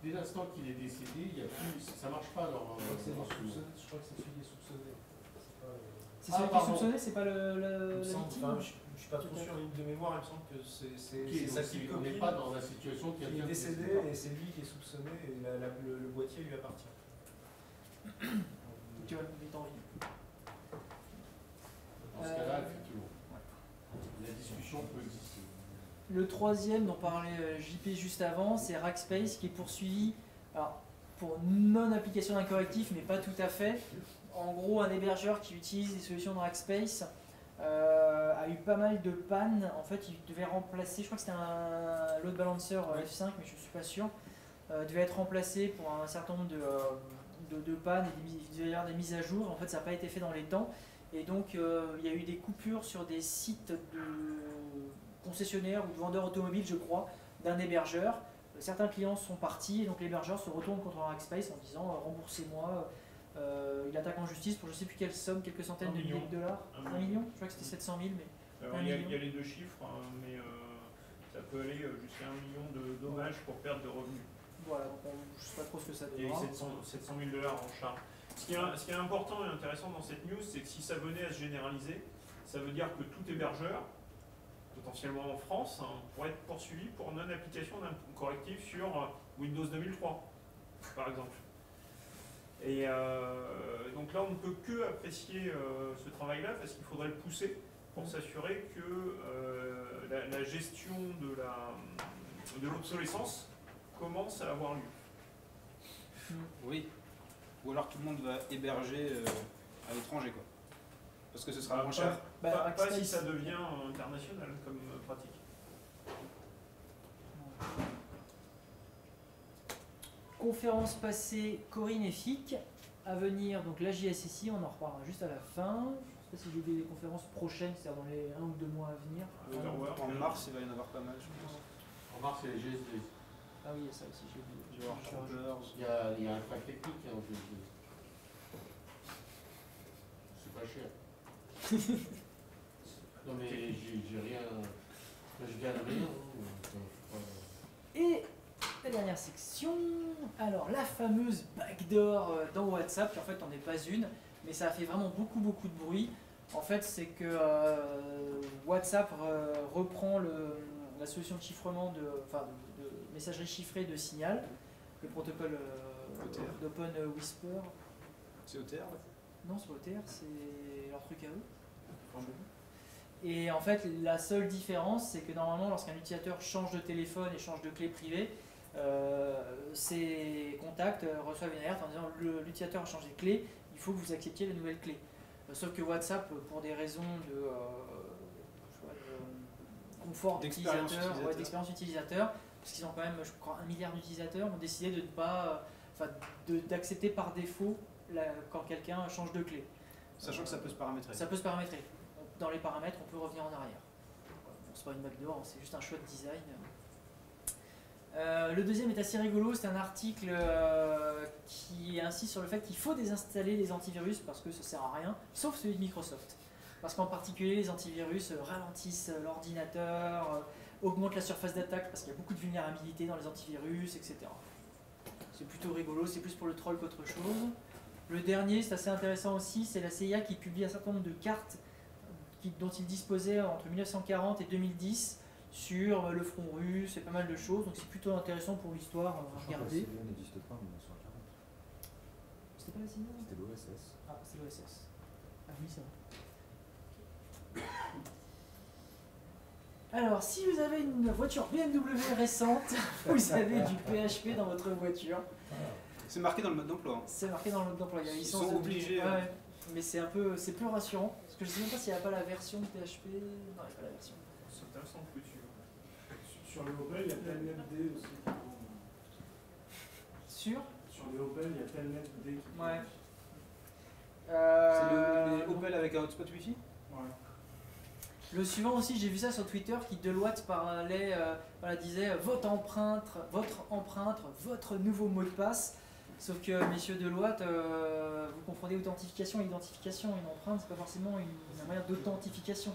[SPEAKER 9] Dès l'instant qu'il est décédé, il y a plus, ça ne marche pas. Alors,
[SPEAKER 3] Je crois que c'est celui qui est soupçonné. C'est pas,
[SPEAKER 1] C'est celui qui est
[SPEAKER 9] pardon.
[SPEAKER 1] soupçonné, c'est pas
[SPEAKER 3] il me
[SPEAKER 1] la
[SPEAKER 3] semble,
[SPEAKER 1] victime.
[SPEAKER 3] enfin, je suis pas trop sûr de mémoire, il me semble que c'est sa petite
[SPEAKER 9] on n'est
[SPEAKER 3] copine
[SPEAKER 9] pas dans la situation
[SPEAKER 3] qui
[SPEAKER 9] quelqu'un
[SPEAKER 3] est décédé et c'est lui qui est soupçonné et le boîtier lui appartient.
[SPEAKER 1] Tu vois, il est en vie.
[SPEAKER 9] Dans ce cas-là, effectivement, la discussion peut exister.
[SPEAKER 1] Le troisième dont parlait JP juste avant, c'est Rackspace qui est poursuivi alors, pour non-application d'un correctif, mais pas tout à fait. En gros, un hébergeur qui utilise les solutions de Rackspace a eu pas mal de pannes. En fait, il devait remplacer, je crois que c'était un load balancer F5, mais je ne suis pas sûr, devait être remplacé pour un certain nombre de pannes et il devait y avoir des mises à jour. En fait, ça n'a pas été fait dans les temps. Et donc, il y a eu des coupures sur des sites de concessionnaires ou de vendeurs automobiles, je crois, d'un hébergeur. Certains clients sont partis et donc l'hébergeur se retourne contre Rackspace en disant remboursez-moi. Il attaque en justice pour je ne sais plus quelle somme, quelques centaines de milliers de dollars. 1 million. Je crois que c'était 700 000, mais
[SPEAKER 5] Alors, il y a les deux chiffres, hein, mais ça peut aller jusqu'à 1 million de dommages pour perte de revenus.
[SPEAKER 1] voilà, donc je ne sais pas trop ce que ça
[SPEAKER 5] Il y a eu
[SPEAKER 1] donnera.
[SPEAKER 5] 700 000 $ en charge. Ce qui est important et intéressant dans cette news, c'est que si ça venait à se généraliser, ça veut dire que tout hébergeur, potentiellement en France, pourrait être poursuivi pour non-application d'un correctif sur Windows 2003, par exemple. Et donc là, on ne peut que apprécier ce travail-là parce qu'il faudrait le pousser pour s'assurer que la gestion de l'obsolescence commence à avoir lieu.
[SPEAKER 2] Oui. Ou alors tout le monde va héberger à l'étranger, quoi. Parce que ce sera moins cher.
[SPEAKER 5] Pas si
[SPEAKER 1] Rackspace-
[SPEAKER 5] ça devient international comme pratique.
[SPEAKER 1] Conférence passée, Corinne et FIC. À venir, donc la JSSI, on en reparlera juste à la fin. Je ne sais pas si j'ai des conférences prochaines, c'est-à-dire dans les 1 ou 2 mois à venir.
[SPEAKER 2] En mars, il va y en avoir pas mal, je pense.
[SPEAKER 9] En mars, il y a les GSD.
[SPEAKER 1] Ah oui, il y a ça aussi, j'ai oublié.
[SPEAKER 2] Il va y avoir Troopers.
[SPEAKER 9] Il y a un track technique en GSD. C'est pas cher. Non mais j'ai rien. Je gagne rien.
[SPEAKER 1] Et la dernière section, alors la fameuse backdoor dans WhatsApp, qui en fait n'en est pas une, mais ça a fait vraiment beaucoup de bruit. En fait, c'est que WhatsApp reprend la solution de chiffrement de messagerie chiffrée de Signal, le protocole d'Open Whisper.
[SPEAKER 2] C'est OTR, ouais.
[SPEAKER 1] Non, c'est OTR, c'est leur truc à eux. Et en fait, la seule différence, c'est que normalement, lorsqu'un utilisateur change de téléphone et change de clé privée, ses contacts reçoivent une alerte en disant l'utilisateur a changé de clé, il faut que vous acceptiez la nouvelle clé. Sauf que WhatsApp, pour des raisons de confort d'utilisateur, d'expérience utilisateur, parce qu'ils ont quand même, je crois, 1 milliard d'utilisateurs, ont décidé de ne pas, d'accepter par défaut quand quelqu'un change de clé.
[SPEAKER 2] Sachant que ça peut se paramétrer.
[SPEAKER 1] Ça peut se paramétrer. Dans les paramètres, on peut revenir en arrière. Bon, c'est pas une backdoor, c'est juste un choix de design. Le deuxième est assez rigolo, c'est un article qui insiste sur le fait qu'il faut désinstaller les antivirus parce que ça sert à rien, sauf celui de Microsoft. Parce qu'en particulier, les antivirus ralentissent l'ordinateur, augmentent la surface d'attaque parce qu'il y a beaucoup de vulnérabilités dans les antivirus, etc. C'est plutôt rigolo, c'est plus pour le troll qu'autre chose. Le dernier, c'est assez intéressant aussi, c'est la CIA qui publie un certain nombre de cartes dont il disposait entre 1940 et 2010 sur le front russe et pas mal de choses, donc c'est plutôt intéressant pour l'histoire à regarder.
[SPEAKER 7] La CIA n'existe pas en 1940.
[SPEAKER 1] C'était pas la CIA?
[SPEAKER 7] C'était l'OSS.
[SPEAKER 1] Ah, c'est l'OSS. Ah oui, c'est vrai. Alors, si vous avez une voiture BMW récente, vous avez du PHP dans votre voiture.
[SPEAKER 2] C'est marqué dans le mode d'emploi.
[SPEAKER 1] C'est marqué dans le mode d'emploi.
[SPEAKER 2] Ils sont obligés.
[SPEAKER 1] Ouais, mais c'est plus rassurant. Parce que je sais même pas s'il n'y a pas la version de PHP. Non, il n'y a pas la version.
[SPEAKER 5] C'est intéressant que tu.
[SPEAKER 3] Sur le Opel, il y a Telnet D aussi.
[SPEAKER 1] Sur
[SPEAKER 3] le Opel, il y a Telnet D qui.
[SPEAKER 1] Ouais.
[SPEAKER 2] C'est les Opel avec un hotspot Wi-Fi.
[SPEAKER 3] Ouais.
[SPEAKER 1] Le suivant aussi, j'ai vu ça sur Twitter, qui Deloitte parlait, disait votre empreinte, votre nouveau mot de passe. Sauf que, messieurs Deloitte, vous confondez authentification et identification. Une empreinte, c'est pas forcément un moyen d'authentification.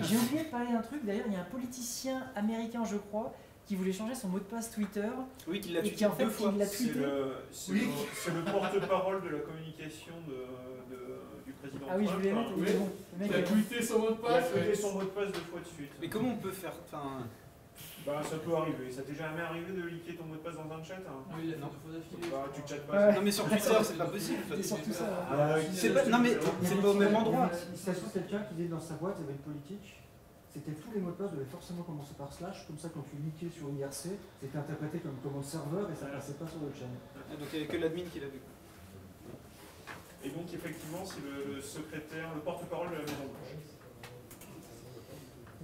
[SPEAKER 1] J'ai oublié de parler d'un truc, d'ailleurs, il y a un politicien américain, je crois, qui voulait changer son mot de passe Twitter.
[SPEAKER 2] Oui, qui l'a tweeté
[SPEAKER 1] qui, en fait,
[SPEAKER 2] deux fois.
[SPEAKER 1] qui l'a tweeté.
[SPEAKER 5] C'est le porte-parole de la communication du président
[SPEAKER 1] Ah oui, je voulais mettre.
[SPEAKER 9] oui.
[SPEAKER 1] Bon, le mec
[SPEAKER 9] Il a tweeté son mot de
[SPEAKER 5] Il a
[SPEAKER 9] passe.
[SPEAKER 5] tweeté son mot de passe 2 fois de suite.
[SPEAKER 2] Mais comment on peut faire
[SPEAKER 5] Bah, ça peut arriver. Ça t'est jamais arrivé de liker ton mot de passe dans un chat
[SPEAKER 6] Oui, il a fait 2 fois d'affilée.
[SPEAKER 5] Bah, tu chattes pas.
[SPEAKER 1] Ouais.
[SPEAKER 2] Non, mais sur Twitter, c'est pas possible.
[SPEAKER 1] C'est surtout ça.
[SPEAKER 2] Non, mais c'est pas au même endroit.
[SPEAKER 7] Il s'agit de quelqu'un qui dit dans sa boîte, il y avait une politique. C'était tous les mots de passe devaient forcément commencer par slash, comme ça quand tu niquais sur IRC, c'était interprété comme commande serveur et ça passait pas sur le channel.
[SPEAKER 2] Donc il n'y avait que l'admin qui l'a vu.
[SPEAKER 5] Et donc, effectivement, c'est le secrétaire, le porte-parole de la Maison Blanche.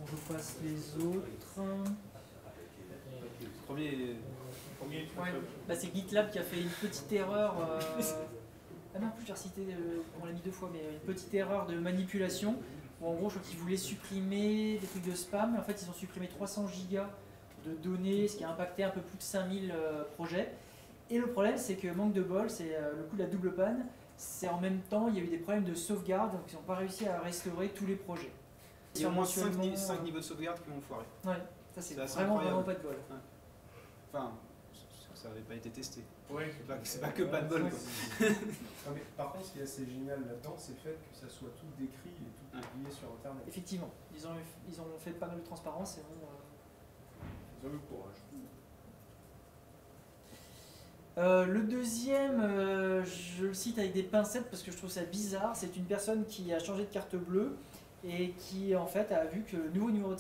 [SPEAKER 1] On repasse les autres.
[SPEAKER 2] Premier.
[SPEAKER 1] Ouais. Bah, c'est GitLab qui a fait une petite erreur. Ah non, plus j'ai recité, on l'a mis 2 fois, mais une petite erreur de manipulation. Où en gros, je crois qu'ils voulaient supprimer des trucs de spam. Mais en fait, ils ont supprimé 300 gigas de données, ce qui a impacté un peu plus de 5000 projets. Et le problème, c'est que manque de bol, c'est le coup de la double panne. C'est en même temps, il y a eu des problèmes de sauvegarde, donc ils n'ont pas réussi à restaurer tous les projets.
[SPEAKER 2] Il y a au moins 5
[SPEAKER 1] Éventuellement,
[SPEAKER 2] niveaux de sauvegarde qui ont foiré.
[SPEAKER 1] Ouais, ça c'est
[SPEAKER 2] assez
[SPEAKER 1] vraiment
[SPEAKER 2] incroyable.
[SPEAKER 1] pas de bol.
[SPEAKER 2] Enfin, ça n'avait pas été testé.
[SPEAKER 5] Ouais.
[SPEAKER 2] C'est pas que pas de bol.
[SPEAKER 1] Ouais.
[SPEAKER 2] Quoi.
[SPEAKER 3] Ah, mais par contre, ce qui est assez génial là-dedans, c'est le fait que ça soit tout décrit et tout publié sur Internet.
[SPEAKER 1] Effectivement, ils ont fait pas mal de transparence et
[SPEAKER 5] Ils ont eu le courage.
[SPEAKER 1] le deuxième, je le cite avec des pincettes parce que je trouve ça bizarre. C'est une personne qui a changé de carte bleue et qui en fait a vu que le numéro de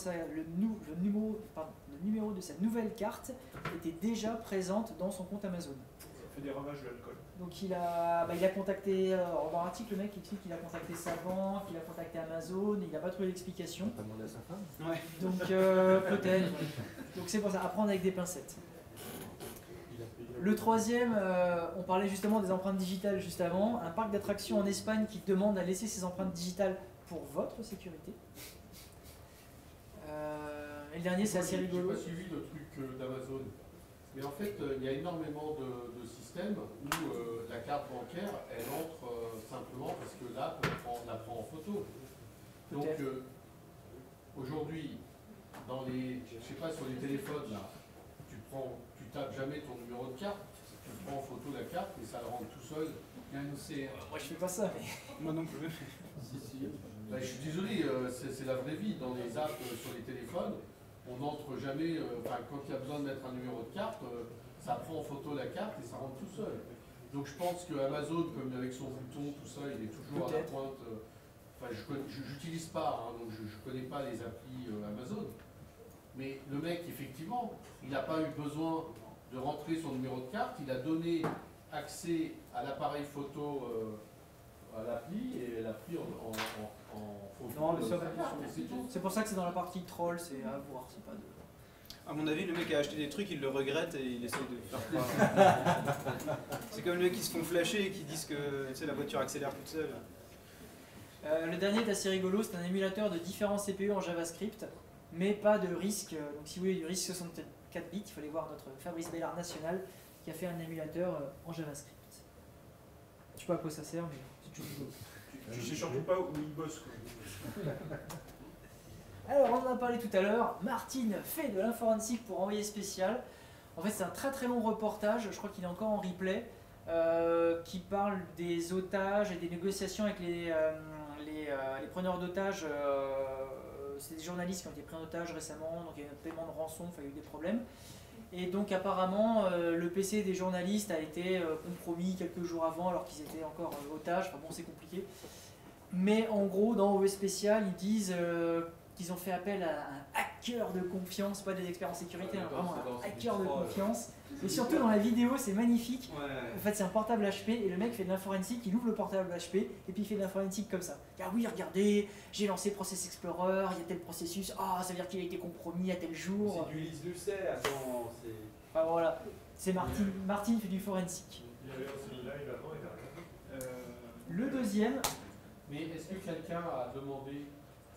[SPEAKER 1] sa nouvelle carte était déjà présente dans son compte Amazon.
[SPEAKER 5] Ça fait des ravages de l'alcool.
[SPEAKER 1] Donc il a contacté, dans l'article le mec explique qu'il a contacté sa banque, il a contacté Amazon, et il n'a pas trouvé d'explication.
[SPEAKER 7] Pas demandé à sa femme.
[SPEAKER 2] Ouais.
[SPEAKER 1] Donc peut-être. Donc c'est pour ça, à prendre avec des pincettes. Le troisième, on parlait justement des empreintes digitales juste avant. Un parc d'attractions en Espagne qui demande à laisser ses empreintes digitales pour votre sécurité. Et le dernier, c'est assez rigolo.
[SPEAKER 9] J'ai pas suivi le truc d'Amazon. Mais en fait, il y a énormément de systèmes où la carte bancaire, elle entre simplement parce que l'app la prend en photo. Donc, aujourd'hui, dans les, je sais pas, sur les téléphones, là, tu tapes jamais ton numéro de carte, tu prends en photo la carte et ça le rend tout seul.
[SPEAKER 1] Moi je fais pas ça, mais...
[SPEAKER 2] Moi non plus.
[SPEAKER 9] Ben, je suis désolé, c'est la vraie vie. Dans les apps sur les téléphones, on n'entre jamais, quand il y a besoin de mettre un numéro de carte, ça prend en photo la carte et ça rentre tout seul. Donc je pense que Amazon, comme avec son bouton, tout ça, il est toujours à la pointe. Je n'utilise pas, donc je ne connais pas les applis Amazon. Mais le mec, effectivement, il n'a pas eu besoin de rentrer son numéro de carte, il a donné accès à l'appareil photo à l'appli et elle a pris en photo.
[SPEAKER 1] Non, c'est pour ça que c'est dans la partie troll, c'est à voir, c'est pas de...
[SPEAKER 2] À mon avis, le mec a acheté des trucs, il le regrette et il essaye de faire croire. C'est comme les mecs qui se font flasher et qui disent que la voiture accélère toute seule.
[SPEAKER 1] Le dernier est assez rigolo, c'est un émulateur de différents CPU en JavaScript, mais pas de risque. Donc si vous voulez du risque 64 bits, il fallait voir notre Fabrice Bellard national qui a fait un émulateur en JavaScript. Je sais pas à quoi ça sert, mais c'est toujours rigolo.
[SPEAKER 5] Tu sais surtout pas où il bosse, quoi.
[SPEAKER 1] Alors, on en a parlé tout à l'heure, Martine fait de l'inforensique pour Envoyé Spécial. En fait, c'est un très très long reportage, je crois qu'il est encore en replay, qui parle des otages et des négociations avec les preneurs d'otages. C'est des journalistes qui ont été pris en otage récemment, donc il y a eu un paiement de rançon, il y a eu des problèmes. Et donc apparemment, le PC des journalistes a été compromis quelques jours avant alors qu'ils étaient encore otages, enfin bon c'est compliqué. Mais en gros, dans Envoyé Spécial, ils disent qu'ils ont fait appel à un hacker de confiance, pas des experts en sécurité, hein, vraiment un hacker de confiance. Et surtout dans la vidéo, c'est magnifique.
[SPEAKER 2] Ouais.
[SPEAKER 1] En fait, c'est un portable HP et le mec fait de l'inforensique, il ouvre le portable HP et puis il fait de l'inforensique comme ça. Ah oui, regardez, j'ai lancé Process Explorer, il y a tel processus, ça veut dire qu'il a été compromis à tel jour.
[SPEAKER 4] C'est du Lise Lucet, attends, c'est...
[SPEAKER 1] Enfin voilà, c'est Martine. Martine fait du forensic.
[SPEAKER 5] Il y avait aussi une live avant et derrière.
[SPEAKER 1] Le deuxième,
[SPEAKER 9] Mais est-ce que quelqu'un a demandé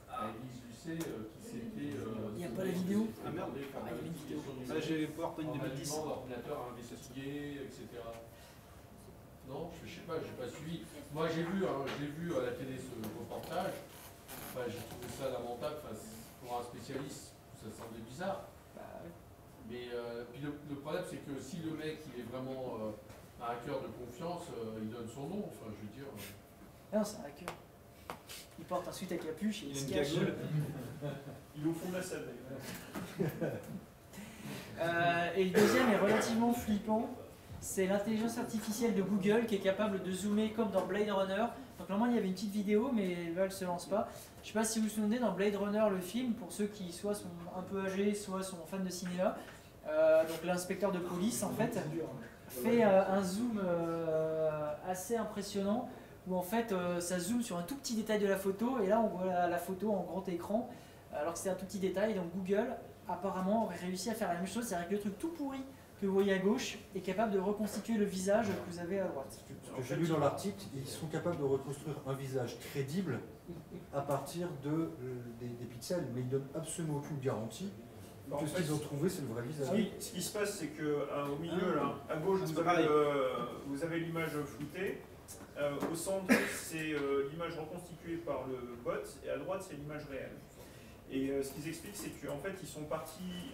[SPEAKER 9] à Élise Lucet qui c'était...
[SPEAKER 1] il n'y a pas la vidéo.
[SPEAKER 2] Ah merde.
[SPEAKER 1] il y avait une vidéo.
[SPEAKER 2] Là j'ai PowerPoint 2010.
[SPEAKER 9] L'ordinateur à investiguer, etc. Non, je sais pas, j'ai pas suivi. Moi j'ai vu à la télé ce reportage. J'ai trouvé ça lamentable. Pour un spécialiste, ça semblait bizarre. Mais puis le problème c'est que si le mec il est vraiment un hacker de confiance, il donne son nom. Enfin, je veux dire.
[SPEAKER 1] Ah non, c'est un hacker. Il porte un suite à capuche et
[SPEAKER 2] Il a
[SPEAKER 1] se
[SPEAKER 2] une
[SPEAKER 1] cache.
[SPEAKER 2] cagoule.
[SPEAKER 5] Il est au fond de la salle, d'ailleurs.
[SPEAKER 1] Et le deuxième est relativement flippant. C'est l'intelligence artificielle de Google qui est capable de zoomer comme dans Blade Runner. Donc normalement il y avait une petite vidéo, mais là elle se lance pas. Je sais pas si vous vous souvenez, dans Blade Runner le film, pour ceux qui soit sont un peu âgés, soit sont fans de cinéma, donc l'inspecteur de police en fait fait un zoom assez impressionnant où en fait ça zoome sur un tout petit détail de la photo et là on voit la photo en grand écran alors que c'est un tout petit détail. Donc Google apparemment aurait réussi à faire la même chose, c'est-à-dire que le truc tout pourri que vous voyez à gauche est capable de reconstituer le visage que vous avez à droite.
[SPEAKER 7] Ce que j'ai lu dans l'article, ils sont capables de reconstruire un visage crédible à partir des pixels, mais ils ne donnent absolument aucune garantie que ce qu'ils ont trouvé c'est le vrai visage.
[SPEAKER 5] Ce qui se passe, c'est qu'au milieu, là, à gauche, vous avez l'image floutée. Au centre, c'est l'image reconstituée par le bot, et à droite, c'est l'image réelle. Et ce qu'ils expliquent, c'est qu'en fait, ils sont partis,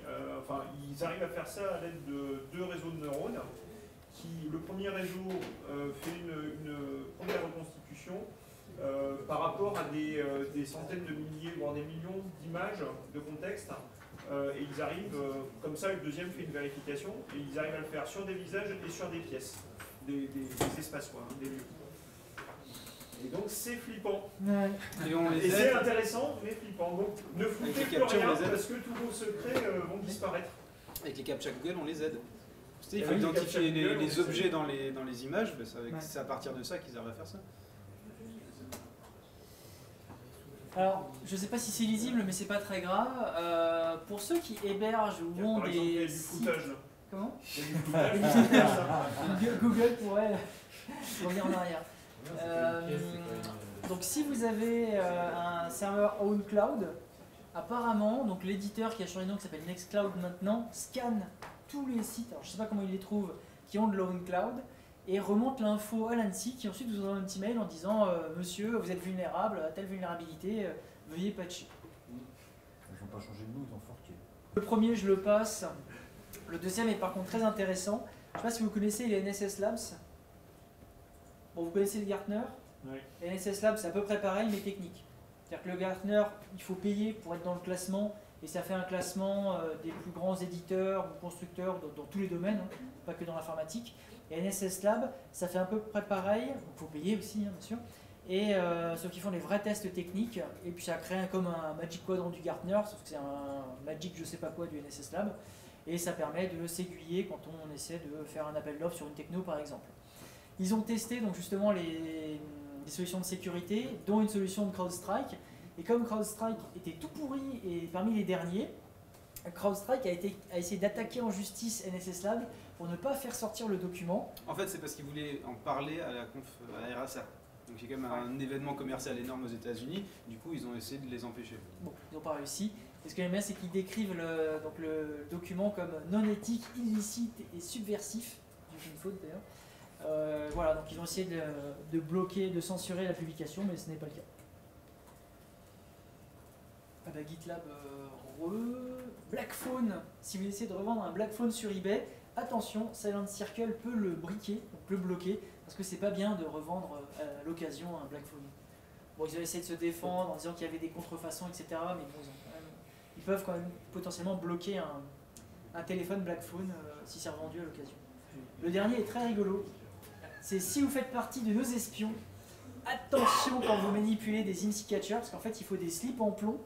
[SPEAKER 5] ils arrivent à faire ça à l'aide de 2 réseaux de neurones. Le premier réseau fait une première reconstitution par rapport à des centaines de milliers, voire des millions d'images de contexte. Et ils arrivent, comme ça, le deuxième fait une vérification, et ils arrivent à le faire sur des visages et sur des pièces, des espaces, quoi, des lieux. Et donc c'est flippant.
[SPEAKER 1] Ouais.
[SPEAKER 2] Et
[SPEAKER 5] c'est intéressant, mais flippant. Donc ne floutez
[SPEAKER 2] Avec les
[SPEAKER 5] plus
[SPEAKER 2] captures,
[SPEAKER 5] rien,
[SPEAKER 2] on les aide.
[SPEAKER 5] parce que tous vos secrets vont disparaître.
[SPEAKER 2] Avec les captcha Google, on les aide. Il
[SPEAKER 5] Ah
[SPEAKER 2] faut
[SPEAKER 5] oui,
[SPEAKER 2] identifier
[SPEAKER 5] les captcha Google,
[SPEAKER 2] les
[SPEAKER 5] on
[SPEAKER 2] objets
[SPEAKER 5] les
[SPEAKER 2] dans les images, c'est à partir de ça qu'ils arrivent à faire ça.
[SPEAKER 1] Alors, je ne sais pas si c'est lisible, mais c'est pas très grave. Pour ceux qui hébergent ou ont
[SPEAKER 5] Par exemple, il y a
[SPEAKER 1] des
[SPEAKER 5] du
[SPEAKER 1] sites...
[SPEAKER 5] foutage là.
[SPEAKER 1] Comment
[SPEAKER 5] Il y a du foutage, ça.
[SPEAKER 1] Google pourrait revenir en arrière. Donc si vous avez un serveur OwnCloud, apparemment, donc l'éditeur qui a changé de nom, qui s'appelle Nextcloud maintenant, scanne tous les sites, alors je ne sais pas comment il les trouve, qui ont de l'OwnCloud, et remonte l'info à l'ANSSI, qui ensuite vous envoie un petit mail en disant monsieur, vous êtes vulnérable à telle vulnérabilité, veuillez patcher.
[SPEAKER 7] pas changé de nom, ils ont forqué.
[SPEAKER 1] Le premier, je le passe. Le deuxième est par contre très intéressant. Je ne sais pas si vous connaissez les NSS Labs. Bon, vous connaissez le Gartner.
[SPEAKER 5] Oui.
[SPEAKER 1] Les NSS Labs, c'est à peu près pareil, mais technique. C'est-à-dire que le Gartner, il faut payer pour être dans le classement, et ça fait un classement des plus grands éditeurs ou constructeurs dans tous les domaines, hein, pas que dans l'informatique. Et NSS Lab, ça fait à peu près pareil, il faut payer aussi, hein, bien sûr. Et sauf qu'ils font des vrais tests techniques, et puis ça crée comme un Magic Quadrant du Gartner, sauf que c'est un Magic je sais pas quoi du NSS Lab, et ça permet de s'aiguiller quand on essaie de faire un appel d'offres sur une techno par exemple. Ils ont testé donc justement les solutions de sécurité, dont une solution de CrowdStrike, et comme CrowdStrike était tout pourri et parmi les derniers, CrowdStrike a essayé d'attaquer en justice NSS Lab pour ne pas faire sortir le document.
[SPEAKER 2] En fait, c'est parce qu'ils voulaient en parler à la conf, à la RSA. Donc c'est quand même un événement commercial énorme aux États-Unis. Du coup, ils ont essayé de les empêcher.
[SPEAKER 1] Bon, ils n'ont pas réussi. Et ce que j'aime bien, c'est qu'ils décrivent le document comme non éthique, illicite et subversif. J'ai fait une faute d'ailleurs. Voilà, donc ils ont essayé de bloquer, de censurer la publication, mais ce n'est pas le cas. Ah bah, GitLab Black Phone. Si vous essayez de revendre un Black Phone sur eBay, attention, Silent Circle peut le briquer, donc le bloquer, parce que c'est pas bien de revendre à l'occasion un Black Phone. Bon, ils ont essayé de se défendre en disant qu'il y avait des contrefaçons, etc. Mais bon, ils peuvent quand même potentiellement bloquer un téléphone Black Phone si c'est revendu à l'occasion. Le dernier est très rigolo. C'est si vous faites partie de nos espions, attention quand vous manipulez des IMSI catchers, parce qu'en fait il faut des slips en plomb.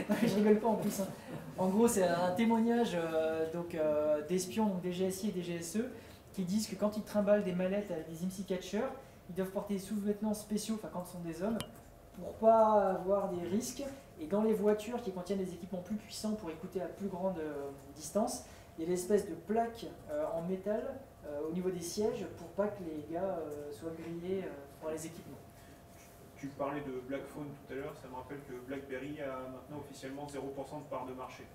[SPEAKER 1] Non, je rigole pas en plus. Hein. En gros, c'est un témoignage d'espions, donc des GSI et des GSE, qui disent que quand ils trimballent des mallettes avec des IMSI catchers, ils doivent porter des sous-vêtements spéciaux, enfin quand ce sont des hommes, pour pas avoir des risques. Et dans les voitures qui contiennent des équipements plus puissants pour écouter à plus grande distance, il y a l'espèce de plaque en métal au niveau des sièges pour pas que les gars soient grillés par les équipements.
[SPEAKER 5] Tu parlais de Black Phone tout à l'heure, ça me rappelle que BlackBerry a maintenant officiellement 0% de part de marché.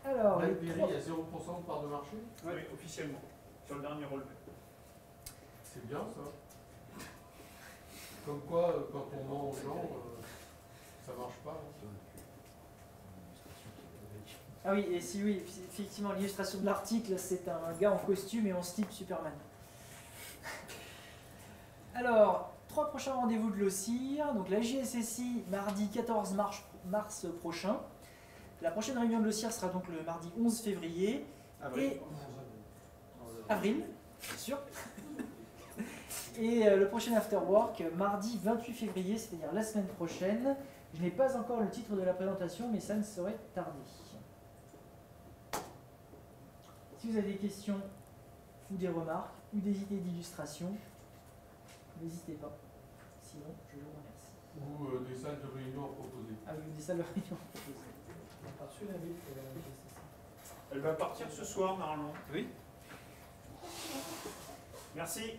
[SPEAKER 1] Alors,
[SPEAKER 9] BlackBerry a 0% de part de marché?
[SPEAKER 5] Oui, officiellement, sur le dernier relevé.
[SPEAKER 9] C'est bien ça. Comme quoi, quand on ment aux gens, ça marche pas. Hein.
[SPEAKER 1] Ah oui, et si oui, effectivement, l'illustration de l'article, c'est un gars en costume et en slip Superman. Alors, 3 prochains rendez-vous de l'OCIR. Donc la JSSI, mardi 14 mars prochain. La prochaine réunion de l'OCIR sera donc le mardi 11 février.
[SPEAKER 2] Avril.
[SPEAKER 1] Avril, bien sûr. Et le prochain afterwork, mardi 28 février, c'est-à-dire la semaine prochaine. Je n'ai pas encore le titre de la présentation, mais ça ne saurait tarder. Si vous avez des questions ou des remarques ou des idées d'illustration, n'hésitez pas. Sinon, je vous remercie.
[SPEAKER 9] Ou des salles de réunion à proposer.
[SPEAKER 1] Ah oui, des salles de réunion à proposer.
[SPEAKER 6] On a reçu l'invite pour la GSSI.
[SPEAKER 5] Elle va partir ce soir normalement.
[SPEAKER 2] Oui.
[SPEAKER 5] Merci.